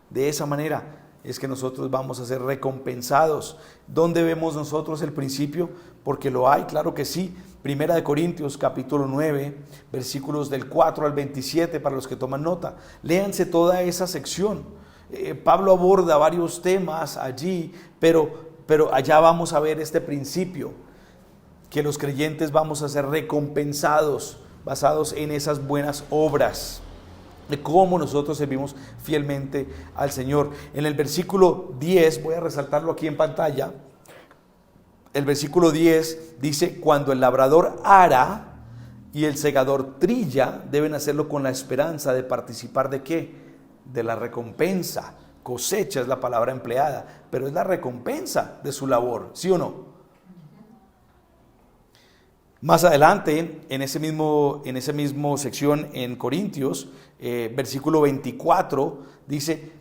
De esa manera es que nosotros vamos a ser recompensados. ¿Dónde vemos nosotros el principio? Porque lo hay, claro que sí. Primera de Corintios capítulo 9, versículos del 4 al 27 para los que toman nota. Léanse toda esa sección. Pablo aborda varios temas allí, pero allá vamos a ver este principio, que los creyentes vamos a ser recompensados basados en esas buenas obras, de cómo nosotros servimos fielmente al Señor. En el versículo 10, voy a resaltarlo aquí en pantalla, el versículo 10 dice, cuando el labrador ara y el segador trilla, deben hacerlo con la esperanza de participar ¿de qué? De la recompensa. Cosecha es la palabra empleada, pero es la recompensa de su labor, ¿sí o no? Más adelante, en esa misma sección en Corintios, versículo 24, dice,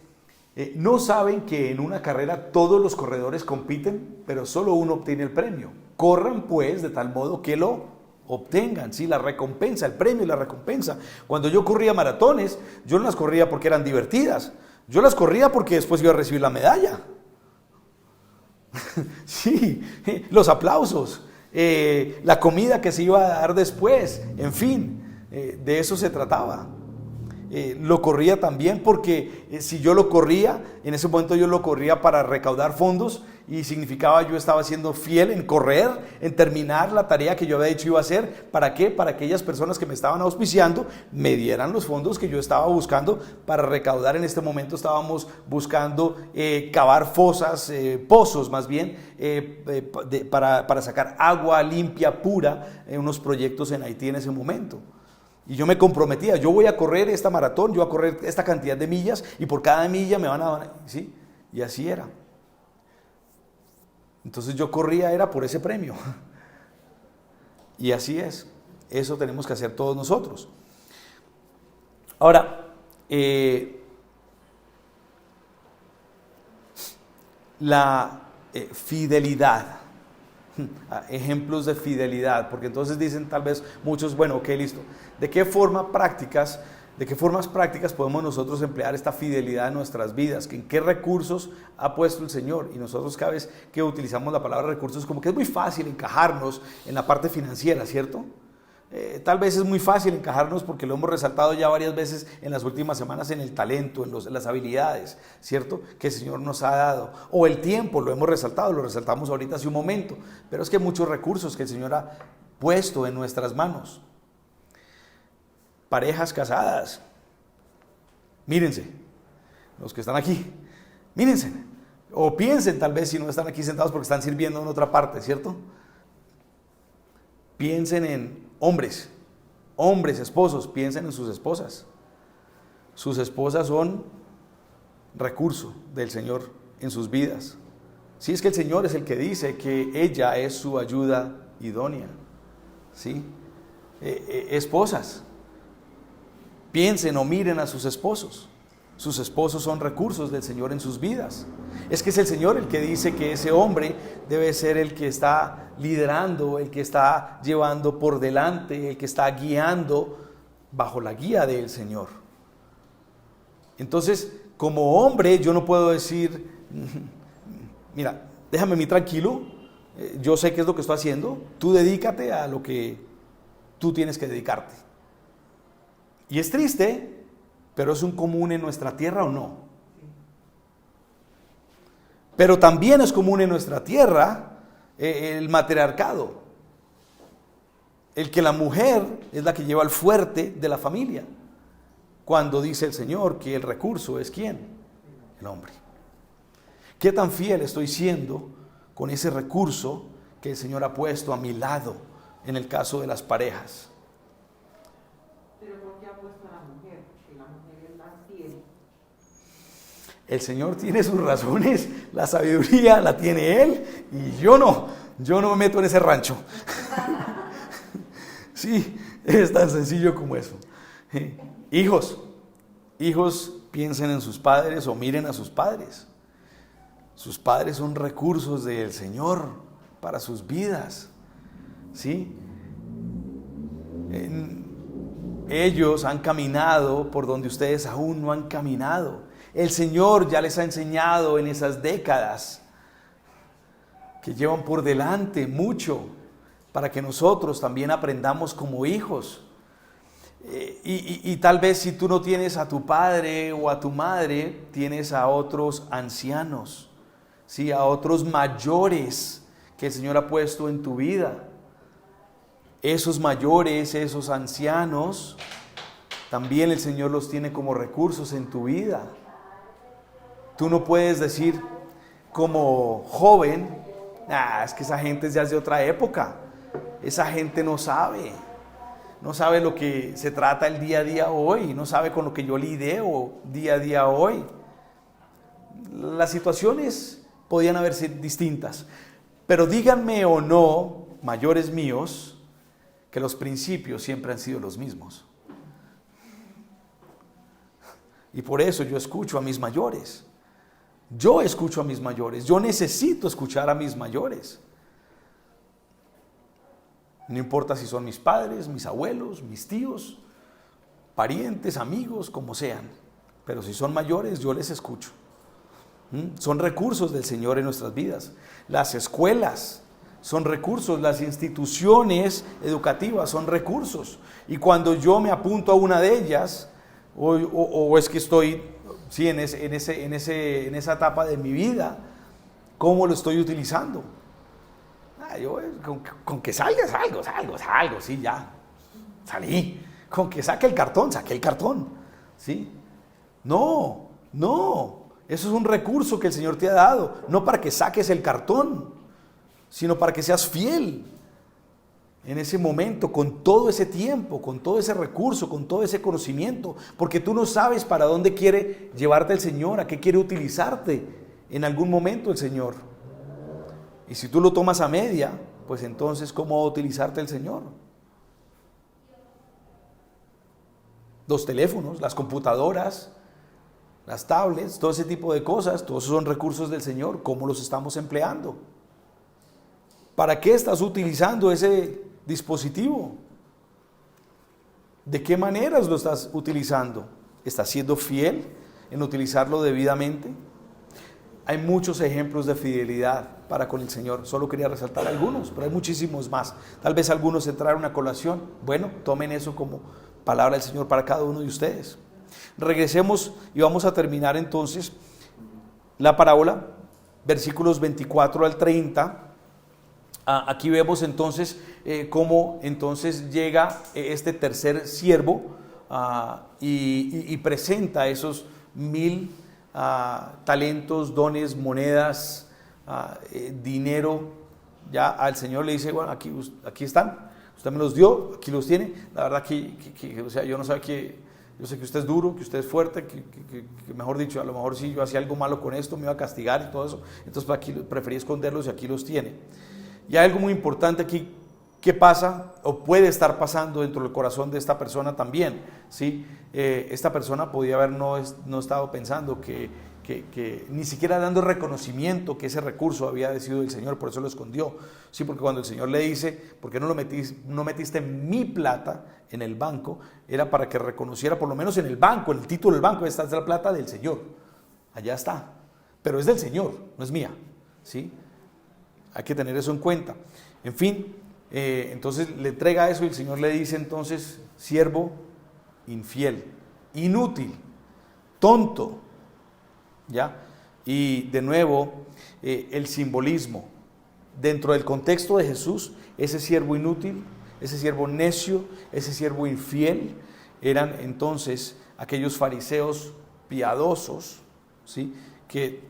¿no saben que en una carrera todos los corredores compiten, pero solo uno obtiene el premio? Corran pues de tal modo que lo obtengan, ¿sí? La recompensa, el premio y la recompensa. Cuando yo corría maratones, yo no las corría porque eran divertidas, yo las corría porque después iba a recibir la medalla. Sí, los aplausos, la comida que se iba a dar después, en fin, de eso se trataba. Lo corría también porque si yo lo corría, en ese momento yo lo corría para recaudar fondos y significaba yo estaba siendo fiel en correr, en terminar la tarea que yo había dicho iba a hacer. ¿Para qué? Para aquellas personas que me estaban auspiciando me dieran los fondos que yo estaba buscando para recaudar. En este momento estábamos buscando cavar fosas, pozos más bien, para sacar agua limpia, pura, en unos proyectos en Haití en ese momento. Y yo me comprometía, yo voy a correr esta maratón, yo voy a correr esta cantidad de millas y por cada milla me van a... ¿sí? Y así era. Entonces yo corría era por ese premio. Y así es. Eso tenemos que hacer todos nosotros. Ahora, la fidelidad. Ejemplos de fidelidad, porque entonces dicen tal vez muchos, bueno, ok, listo. ¿De qué formas prácticas podemos nosotros emplear esta fidelidad en nuestras vidas? ¿En qué recursos ha puesto el Señor? Y nosotros cada vez que utilizamos la palabra recursos, como que es muy fácil encajarnos en la parte financiera, ¿cierto? Tal vez es muy fácil encajarnos porque lo hemos resaltado ya varias veces en las últimas semanas en el talento, en las habilidades, ¿cierto? Que el Señor nos ha dado. O el tiempo, lo hemos resaltado, lo resaltamos ahorita hace un momento. Pero es que hay muchos recursos que el Señor ha puesto en nuestras manos. Parejas casadas, mírense, los que están aquí, mírense. O piensen tal vez si no están aquí sentados porque están sirviendo en otra parte, ¿cierto? Piensen en hombres, esposos, piensen en sus esposas. Sus esposas son recurso del Señor en sus vidas. Si es que el Señor es el que dice que ella es su ayuda idónea, ¿sí? Esposas, piensen o miren a sus esposos. Sus esposos son recursos del Señor en sus vidas. Es que es el Señor el que dice que ese hombre debe ser el que está liderando, el que está llevando por delante, el que está guiando bajo la guía del Señor. Entonces, como hombre, yo no puedo decir, mira, déjame a mí tranquilo, yo sé qué es lo que estoy haciendo, tú dedícate a lo que tú tienes que dedicarte. Y es triste, pero es un común en nuestra tierra, ¿o no? Pero también es común en nuestra tierra el matriarcado, el que la mujer es la que lleva el fuerte de la familia, cuando dice el Señor que el recurso es ¿quién? El hombre. ¿Qué tan fiel estoy siendo con ese recurso que el Señor ha puesto a mi lado en el caso de las parejas? El Señor tiene sus razones, la sabiduría la tiene Él y yo no me meto en ese rancho. Sí, es tan sencillo como eso. Hijos, piensen en sus padres o miren a sus padres. Sus padres son recursos del Señor para sus vidas, ¿sí? Ellos han caminado por donde ustedes aún no han caminado. El Señor ya les ha enseñado en esas décadas que llevan por delante mucho para que nosotros también aprendamos como hijos. Y tal vez si tú no tienes a tu padre o a tu madre, tienes a otros ancianos, ¿sí? A otros mayores que el Señor ha puesto en tu vida. Esos mayores, esos ancianos, también el Señor los tiene como recursos en tu vida. Tú no puedes decir como joven, es que esa gente ya es de otra época. Esa gente no sabe lo que se trata el día a día hoy, no sabe con lo que yo lidio día a día hoy. Las situaciones podían haber sido distintas, pero díganme o no, mayores míos, que los principios siempre han sido los mismos. Y por eso yo escucho a mis mayores. Yo escucho a mis mayores, yo necesito escuchar a mis mayores. No importa si son mis padres, mis abuelos, mis tíos, parientes, amigos, como sean. Pero si son mayores, yo les escucho. Son recursos del Señor en nuestras vidas. Las escuelas son recursos, las instituciones educativas son recursos. Y cuando yo me apunto a una de ellas, o es que estoy en esa etapa de mi vida, ¿cómo lo estoy utilizando? Yo con que salga, salgo, sí, ya, salí. Con que saque el cartón, saqué el cartón, ¿sí? No, eso es un recurso que el Señor te ha dado, no para que saques el cartón, sino para que seas fiel en ese momento, con todo ese tiempo, con todo ese recurso, con todo ese conocimiento, porque tú no sabes para dónde quiere llevarte el Señor, a qué quiere utilizarte en algún momento el Señor. Y si tú lo tomas a media, pues entonces, ¿cómo va a utilizarte el Señor? Los teléfonos, las computadoras, las tablets, todo ese tipo de cosas, todos esos son recursos del Señor. ¿Cómo los estamos empleando? ¿Para qué estás utilizando ese dispositivo? ¿De qué maneras lo estás utilizando? ¿Estás siendo fiel en utilizarlo debidamente? Hay muchos ejemplos de fidelidad para con el Señor. Solo quería resaltar algunos, pero hay muchísimos más. Tal vez algunos entraron a colación. Bueno, tomen eso como palabra del Señor para cada uno de ustedes. Regresemos y vamos a terminar entonces la parábola, versículos 24 al 30. Aquí vemos entonces cómo entonces llega este tercer siervo y presenta esos 1000 talentos, dones, monedas, dinero. Ya al Señor le dice, bueno, aquí están, usted me los dio, aquí los tiene. La verdad que o sea, yo no sé yo sé que usted es duro, que usted es fuerte, que mejor dicho, a lo mejor si yo hacía algo malo con esto me iba a castigar y todo eso, entonces aquí preferí esconderlos y aquí los tiene. Y hay algo muy importante aquí que pasa o puede estar pasando dentro del corazón de esta persona también, ¿sí? Esta persona podía haber no estado pensando que ni siquiera dando reconocimiento que ese recurso había sido del Señor, por eso lo escondió, ¿sí? Porque cuando el Señor le dice, ¿por qué no metiste mi plata en el banco? Era para que reconociera, por lo menos en el banco, en el título del banco, esta es la plata del Señor, allá está, pero es del Señor, no es mía, ¿sí? Hay que tener eso en cuenta. En fin, entonces le entrega eso y el Señor le dice entonces, siervo infiel, inútil, tonto, ¿ya? Y de nuevo, el simbolismo. Dentro del contexto de Jesús, ese siervo inútil, ese siervo necio, ese siervo infiel, eran entonces aquellos fariseos piadosos, ¿sí? Que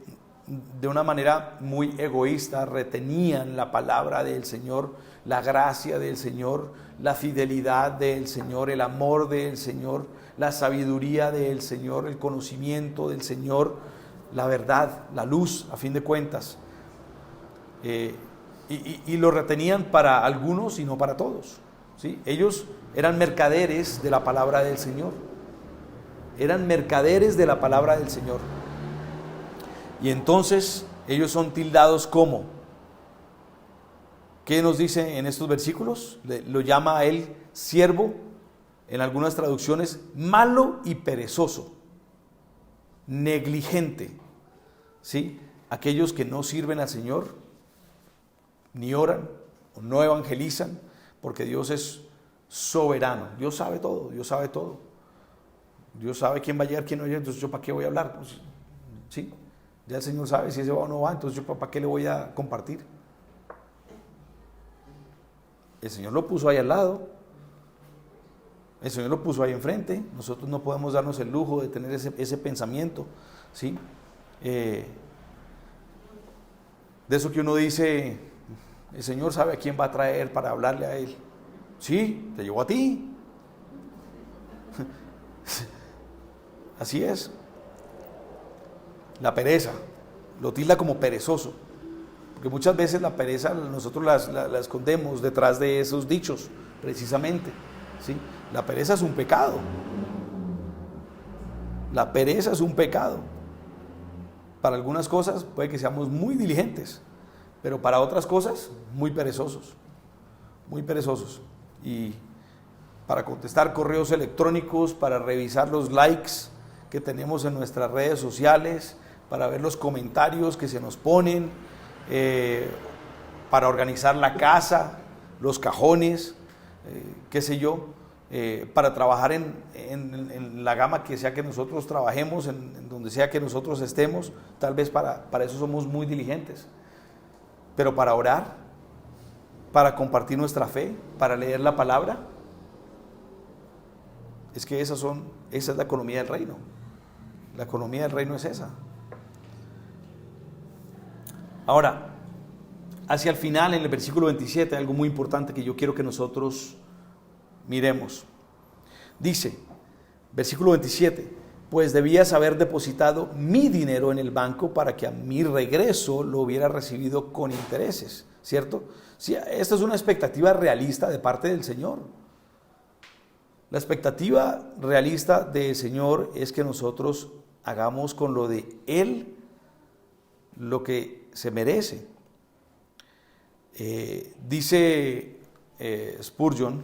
de una manera muy egoísta retenían la palabra del Señor, la gracia del Señor, la fidelidad del Señor, el amor del Señor, la sabiduría del Señor, el conocimiento del Señor, la verdad, la luz, a fin de cuentas. Y lo retenían para algunos y no para todos, ¿sí? Ellos eran mercaderes de la palabra del Señor. Eran mercaderes de la palabra del Señor. Y entonces ellos son tildados como, ¿qué nos dice en estos versículos? Lo llama a él siervo, en algunas traducciones, malo y perezoso, negligente, ¿sí? Aquellos que no sirven al Señor, ni oran, o no evangelizan, porque Dios es soberano, Dios sabe todo, Dios sabe todo. Dios sabe quién va a llegar, quién no llega, entonces yo para qué voy a hablar, pues, ¿sí? Ya el Señor sabe si ese va o no va, entonces yo para qué le voy a compartir. El Señor lo puso ahí al lado, el Señor lo puso ahí enfrente. Nosotros no podemos darnos el lujo de tener ese pensamiento, ¿sí? De eso que uno dice, el Señor sabe a quién va a traer para hablarle a Él. Sí, te llevó a ti. Así es. La pereza, lo tilda como perezoso, porque muchas veces la pereza nosotros la escondemos detrás de esos dichos, precisamente, ¿sí? La pereza es un pecado, la pereza es un pecado. Para algunas cosas puede que seamos muy diligentes, pero para otras cosas muy perezosos, y para contestar correos electrónicos, para revisar los likes que tenemos en nuestras redes sociales, para ver los comentarios que se nos ponen, para organizar la casa, los cajones, qué sé yo, para trabajar en la gama que sea que nosotros trabajemos, en donde sea que nosotros estemos. Tal vez para eso somos muy diligentes, pero para orar, para compartir nuestra fe, para leer la palabra, es que esa es la economía del reino. La economía del reino es esa. Ahora, hacia el final, en el versículo 27, hay algo muy importante que yo quiero que nosotros miremos. Dice, versículo 27, pues debías haber depositado mi dinero en el banco para que a mi regreso lo hubiera recibido con intereses, ¿cierto? Sí, esta es una expectativa realista de parte del Señor. La expectativa realista del Señor es que nosotros hagamos con lo de Él lo que se merece. Dice Spurgeon,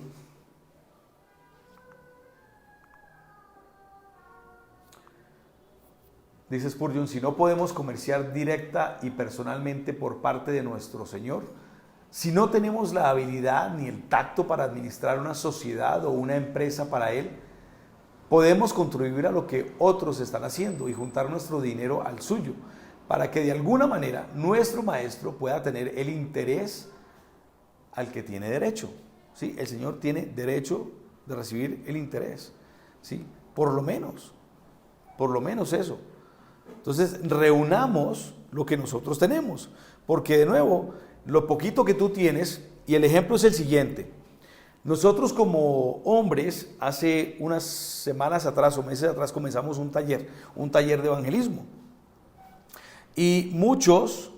Dice Spurgeon, si no podemos comerciar directa y personalmente por parte de nuestro Señor, si no tenemos la habilidad ni el tacto para administrar una sociedad o una empresa para Él, podemos contribuir a lo que otros están haciendo y juntar nuestro dinero al suyo, para que de alguna manera nuestro maestro pueda tener el interés al que tiene derecho. ¿Sí? El Señor tiene derecho de recibir el interés. ¿Sí? Por lo menos eso. Entonces, reunamos lo que nosotros tenemos, porque de nuevo, lo poquito que tú tienes, y el ejemplo es el siguiente. Nosotros como hombres, hace unas semanas atrás o meses atrás comenzamos un taller de evangelismo. Y muchos,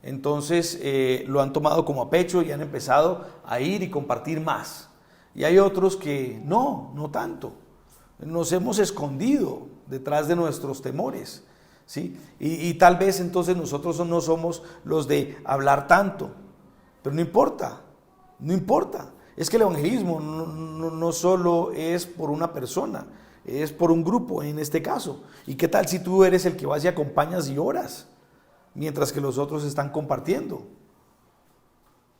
entonces lo han tomado como a pecho y han empezado a ir y compartir más. Y hay otros que no tanto. Nos hemos escondido detrás de nuestros temores, ¿sí? Y tal vez entonces nosotros no somos los de hablar tanto, pero no importa. Es que el evangelismo no solo es por una persona, es por un grupo en este caso. ¿Y qué tal si tú eres el que vas y acompañas y oras, mientras que los otros están compartiendo?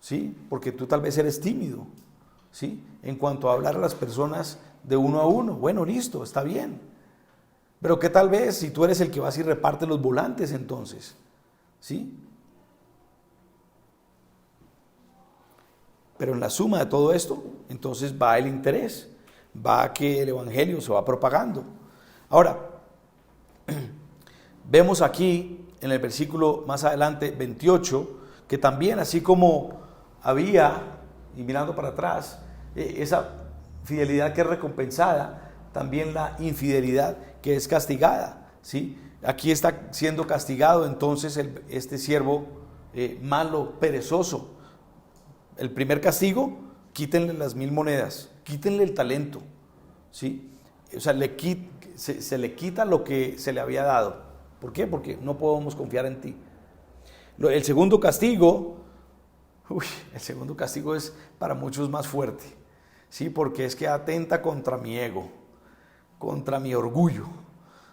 ¿Sí? Porque tú tal vez eres tímido, ¿sí? En cuanto a hablar a las personas de uno a uno. Bueno, listo, está bien. Pero qué tal vez si tú eres el que vas y reparte los volantes entonces, ¿sí? Pero en la suma de todo esto, entonces va el interés, va a que el evangelio se va propagando. Ahora, vemos aquí en el versículo más adelante, 28, que también así como había, y mirando para atrás, esa fidelidad que es recompensada, también la infidelidad que es castigada, ¿sí? Aquí está siendo castigado entonces este siervo malo, perezoso. El primer castigo, quítenle las 1000 monedas, quítenle el talento, ¿sí? O sea, se le quita lo que se le había dado. ¿Por qué? Porque no podemos confiar en ti. El segundo castigo es para muchos más fuerte, ¿sí? Porque es que atenta contra mi ego, contra mi orgullo,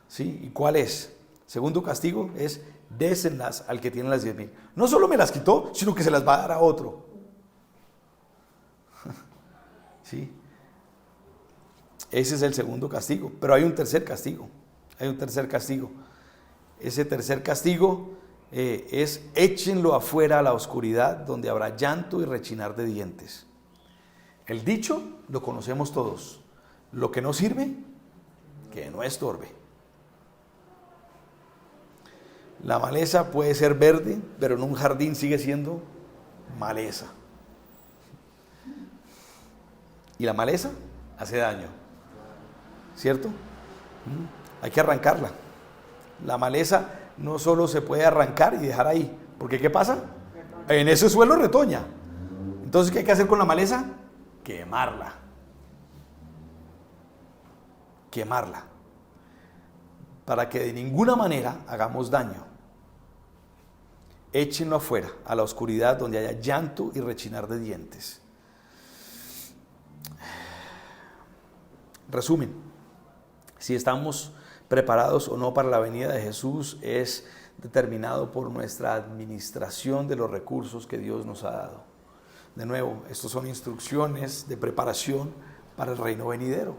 ¿sí? ¿Y cuál es? Segundo castigo es désenlas al que tiene las 10,000. No solo me las quitó, sino que se las va a dar a otro. ¿Sí? Ese es el segundo castigo, pero hay un tercer castigo. Ese tercer castigo es échenlo afuera a la oscuridad, donde habrá llanto y rechinar de dientes. El dicho lo conocemos todos: lo que no sirve, que no estorbe. La maleza puede ser verde, pero en un jardín sigue siendo maleza. Y la maleza hace daño, ¿cierto? Hay que arrancarla. La maleza no solo se puede arrancar y dejar ahí, porque ¿qué pasa? En ese suelo retoña. Entonces, ¿qué hay que hacer con la maleza? Quemarla. Para que de ninguna manera hagamos daño. Échenlo afuera, a la oscuridad, donde haya llanto y rechinar de dientes. Resumen, si estamos preparados o no para la venida de Jesús es determinado por nuestra administración de los recursos que Dios nos ha dado. De nuevo, estos son instrucciones de preparación para el reino venidero.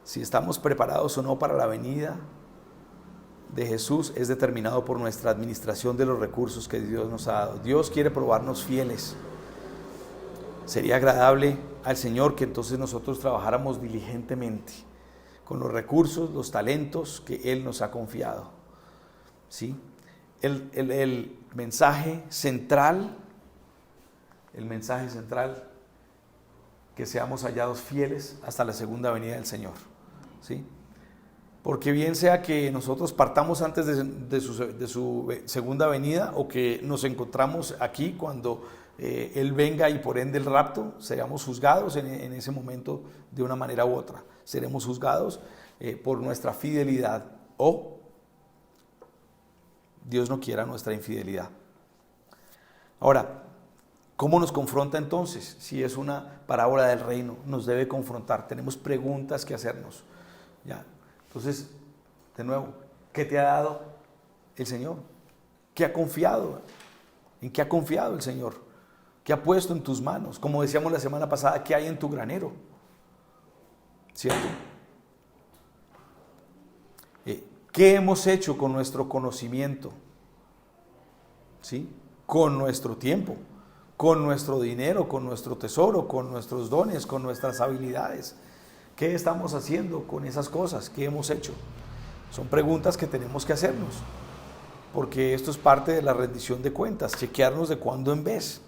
Si estamos preparados o no para la venida de Jesús es determinado por nuestra administración de los recursos que Dios nos ha dado. Dios quiere probarnos fieles. Sería agradable al Señor que entonces nosotros trabajáramos diligentemente con los recursos, los talentos que Él nos ha confiado. ¿Sí? El mensaje central, que seamos hallados fieles hasta la segunda venida del Señor. ¿Sí? Porque bien sea que nosotros partamos antes de su segunda venida o que nos encontramos aquí cuando Él venga y por ende el rapto, seremos juzgados en ese momento de una manera u otra. Seremos juzgados por nuestra fidelidad o Dios no quiera nuestra infidelidad. Ahora, ¿cómo nos confronta entonces? Si es una parábola del reino, nos debe confrontar. Tenemos preguntas que hacernos. ¿Ya? Entonces, de nuevo, ¿qué te ha dado el Señor? ¿Qué ha confiado? ¿En qué ha confiado el Señor? ¿Qué ha puesto en tus manos? Como decíamos la semana pasada, ¿qué hay en tu granero? ¿Cierto? ¿Qué hemos hecho con nuestro conocimiento? ¿Sí? Con nuestro tiempo, con nuestro dinero, con nuestro tesoro, con nuestros dones, con nuestras habilidades. ¿Qué estamos haciendo con esas cosas? ¿Qué hemos hecho? Son preguntas que tenemos que hacernos, porque esto es parte de la rendición de cuentas, chequearnos de cuando en vez.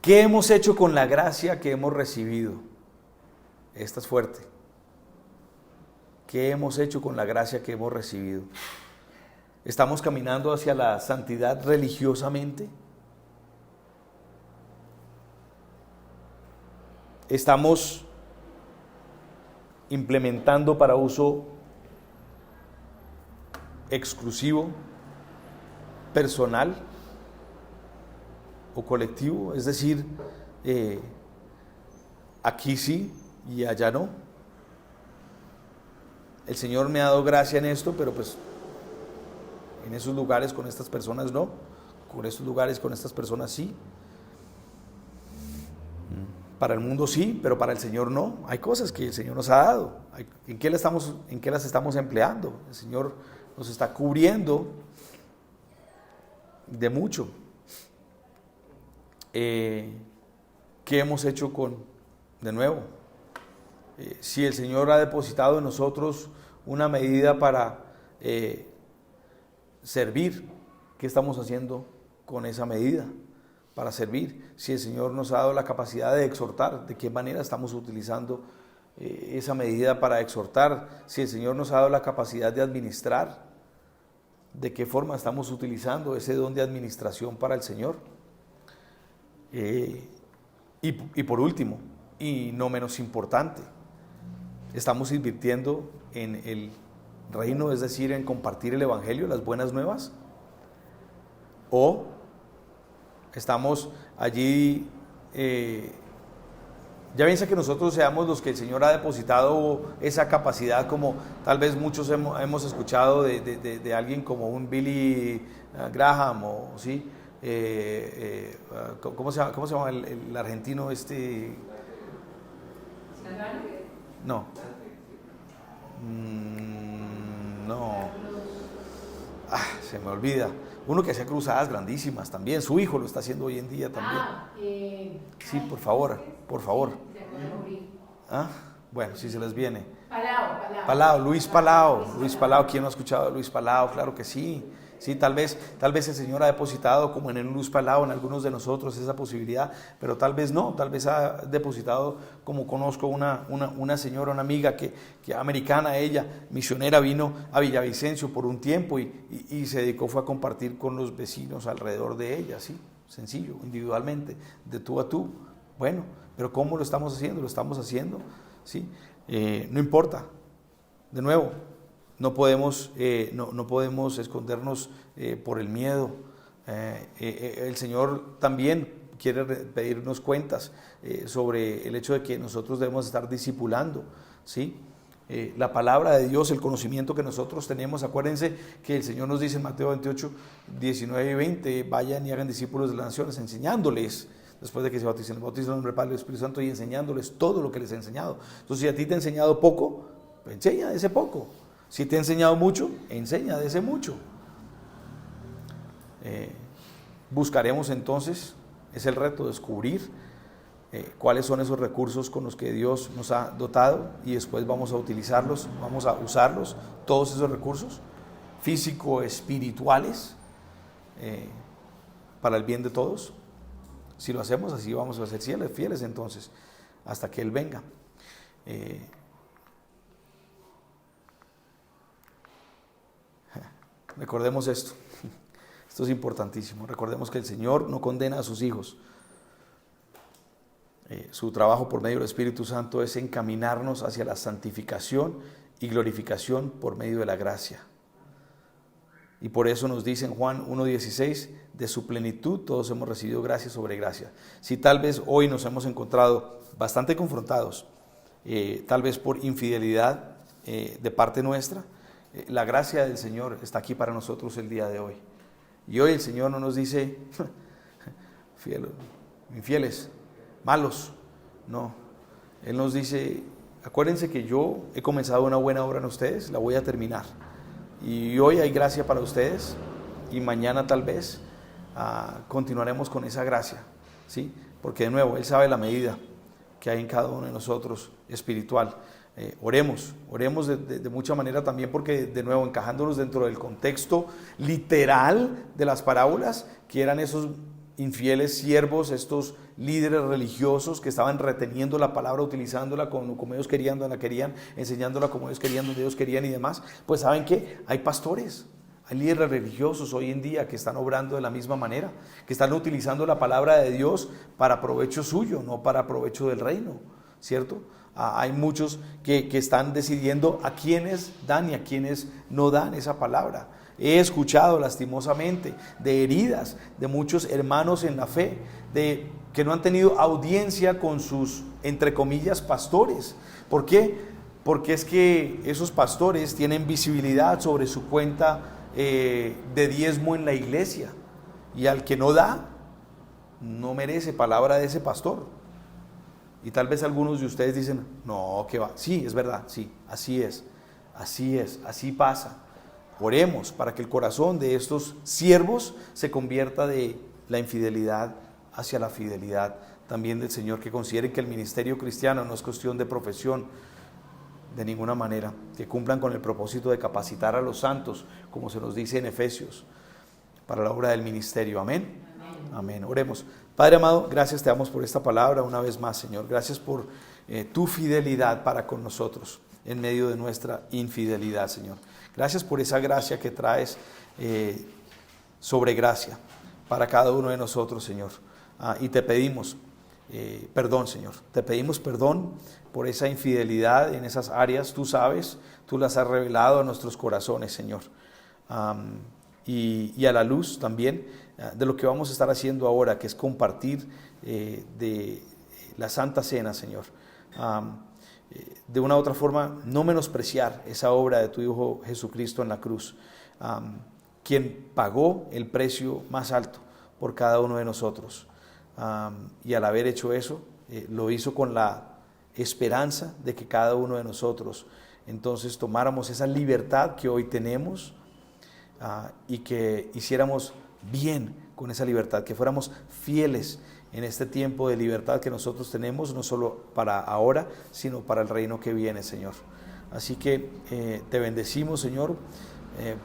¿Qué hemos hecho con la gracia que hemos recibido? Esta es fuerte. ¿Qué hemos hecho con la gracia que hemos recibido? ¿Estamos caminando hacia la santidad religiosamente? ¿Estamos implementando para uso exclusivo, personal o colectivo? Es decir, aquí sí y allá no. El Señor me ha dado gracia en esto, pero pues en esos lugares con estas personas no, con estos lugares con estas personas sí. Para el mundo sí, pero para el Señor no. Hay cosas que el Señor nos ha dado. ¿En qué las estamos empleando? El Señor nos está cubriendo de mucho. ¿Qué hemos hecho de nuevo? Si el Señor ha depositado en nosotros una medida para servir, ¿qué estamos haciendo con esa medida para servir? Si el Señor nos ha dado la capacidad de exhortar, ¿de qué manera estamos utilizando esa medida para exhortar? Si el Señor nos ha dado la capacidad de administrar, ¿de qué forma estamos utilizando ese don de administración para el Señor? Y por último, y no menos importante, ¿estamos invirtiendo en el reino, es decir, en compartir el Evangelio, las buenas nuevas? ¿O estamos allí, ya piensa que nosotros seamos los que el Señor ha depositado esa capacidad, como tal vez muchos hemos escuchado de alguien como un Billy Graham, o sí, ¿cómo se llama el argentino este? No. No. Se me olvida. Uno que hacía cruzadas grandísimas también. Su hijo lo está haciendo hoy en día también. Sí, por favor. Bueno, si se les viene. Palau, Luis Palau. Luis Palau, ¿quién no ha escuchado de Luis Palau? Claro que sí. Sí, tal vez el Señor ha depositado, como en el Luis Palau, en algunos de nosotros esa posibilidad, pero tal vez no, tal vez ha depositado, como conozco una señora, una amiga que americana, ella, misionera, vino a Villavicencio por un tiempo y se dedicó, fue a compartir con los vecinos alrededor de ella, sí, sencillo, individualmente, de tú a tú. Bueno, pero ¿cómo lo estamos haciendo? Lo estamos haciendo, sí, no importa, de nuevo. No podemos escondernos por el miedo. El Señor también quiere pedirnos cuentas sobre el hecho de que nosotros debemos estar discipulando, ¿sí? La palabra de Dios, el conocimiento que nosotros tenemos. Acuérdense que el Señor nos dice en Mateo 28, 19 y 20, vayan y hagan discípulos de las naciones, enseñándoles, después de que se bauticen, el bautismo en el nombre del Padre y del Espíritu Santo, y enseñándoles todo lo que les he enseñado. Entonces, si a ti te ha enseñado poco, pues enseña de ese poco. Si te ha enseñado mucho, enseña de ese mucho. Buscaremos entonces, es el reto, descubrir cuáles son esos recursos con los que Dios nos ha dotado, y después vamos a utilizarlos, vamos a usarlos, todos esos recursos físico, espirituales, para el bien de todos. Si lo hacemos así, vamos a ser fieles entonces, hasta que Él venga. Recordemos esto es importantísimo. Recordemos que el Señor no condena a sus hijos. Su trabajo por medio del Espíritu Santo es encaminarnos hacia la santificación y glorificación por medio de la gracia. Y por eso nos dice en Juan 1:16, de su plenitud todos hemos recibido gracia sobre gracia. Si tal vez hoy nos hemos encontrado bastante confrontados tal vez por infidelidad de parte nuestra, la gracia del Señor está aquí para nosotros el día de hoy. Y hoy el Señor no nos dice infieles, malos, no. Él nos dice, acuérdense que yo he comenzado una buena obra en ustedes, la voy a terminar. Y hoy hay gracia para ustedes y mañana tal vez continuaremos con esa gracia, ¿sí? Porque de nuevo, Él sabe la medida que hay en cada uno de nosotros espiritual. Oremos de mucha manera también, porque de nuevo, encajándonos dentro del contexto literal de las parábolas, que eran esos infieles siervos, estos líderes religiosos que estaban reteniendo la palabra, utilizándola como ellos querían, donde la querían, enseñándola como ellos querían, donde ellos querían y demás. Pues saben que hay pastores, hay líderes religiosos hoy en día que están obrando de la misma manera, que están utilizando la palabra de Dios para provecho suyo, no para provecho del reino, ¿cierto? Hay muchos que están decidiendo a quiénes dan y a quiénes no dan esa palabra. He escuchado lastimosamente de heridas de muchos hermanos en la fe, de que no han tenido audiencia con sus, entre comillas, pastores. ¿Por qué? Porque es que esos pastores tienen visibilidad sobre su cuenta de diezmo en la iglesia, y al que no da, no merece palabra de ese pastor. Y tal vez algunos de ustedes dicen, no, que va, sí, es verdad, sí, así es, así pasa. Oremos para que el corazón de estos siervos se convierta de la infidelidad hacia la fidelidad también del Señor, que consideren que el ministerio cristiano no es cuestión de profesión de ninguna manera, que cumplan con el propósito de capacitar a los santos, como se nos dice en Efesios, para la obra del ministerio. Amén. Amén. Oremos. Padre amado, gracias te damos por esta palabra una vez más, Señor. Gracias por tu fidelidad para con nosotros en medio de nuestra infidelidad, Señor. Gracias por esa gracia que traes sobre gracia para cada uno de nosotros, Señor. Y te pedimos perdón, Señor. Te pedimos perdón por esa infidelidad en esas áreas. Tú sabes, tú las has revelado a nuestros corazones, Señor. Y a la luz también de lo que vamos a estar haciendo ahora, que es compartir de la Santa Cena, Señor. De una u otra forma, no menospreciar esa obra de tu Hijo Jesucristo en la cruz, quien pagó el precio más alto por cada uno de nosotros. Y al haber hecho eso, lo hizo con la esperanza de que cada uno de nosotros entonces tomáramos esa libertad que hoy tenemos, y que hiciéramos bien con esa libertad, que fuéramos fieles en este tiempo de libertad que nosotros tenemos, no solo para ahora, sino para el reino que viene, Señor. Así que te bendecimos, Señor,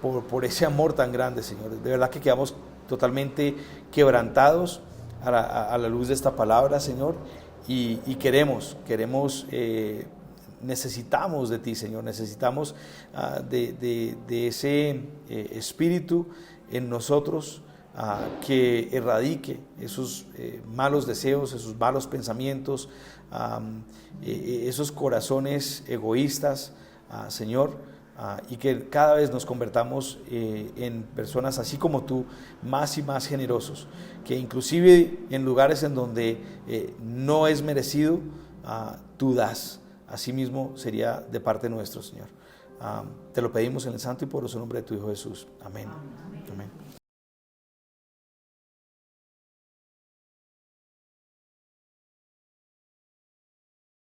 por ese amor tan grande, Señor. De verdad que quedamos totalmente quebrantados a la luz de esta palabra, Señor, y queremos, necesitamos de ti, Señor, necesitamos de ese espíritu en nosotros, que erradique esos malos deseos, esos malos pensamientos, esos corazones egoístas, Señor, y que cada vez nos convertamos en personas así como tú, más y más generosos, que inclusive en lugares en donde no es merecido, tú das. Asimismo sería de parte nuestro, Señor. Te lo pedimos en el santo y poderoso nombre de tu Hijo Jesús. Amén.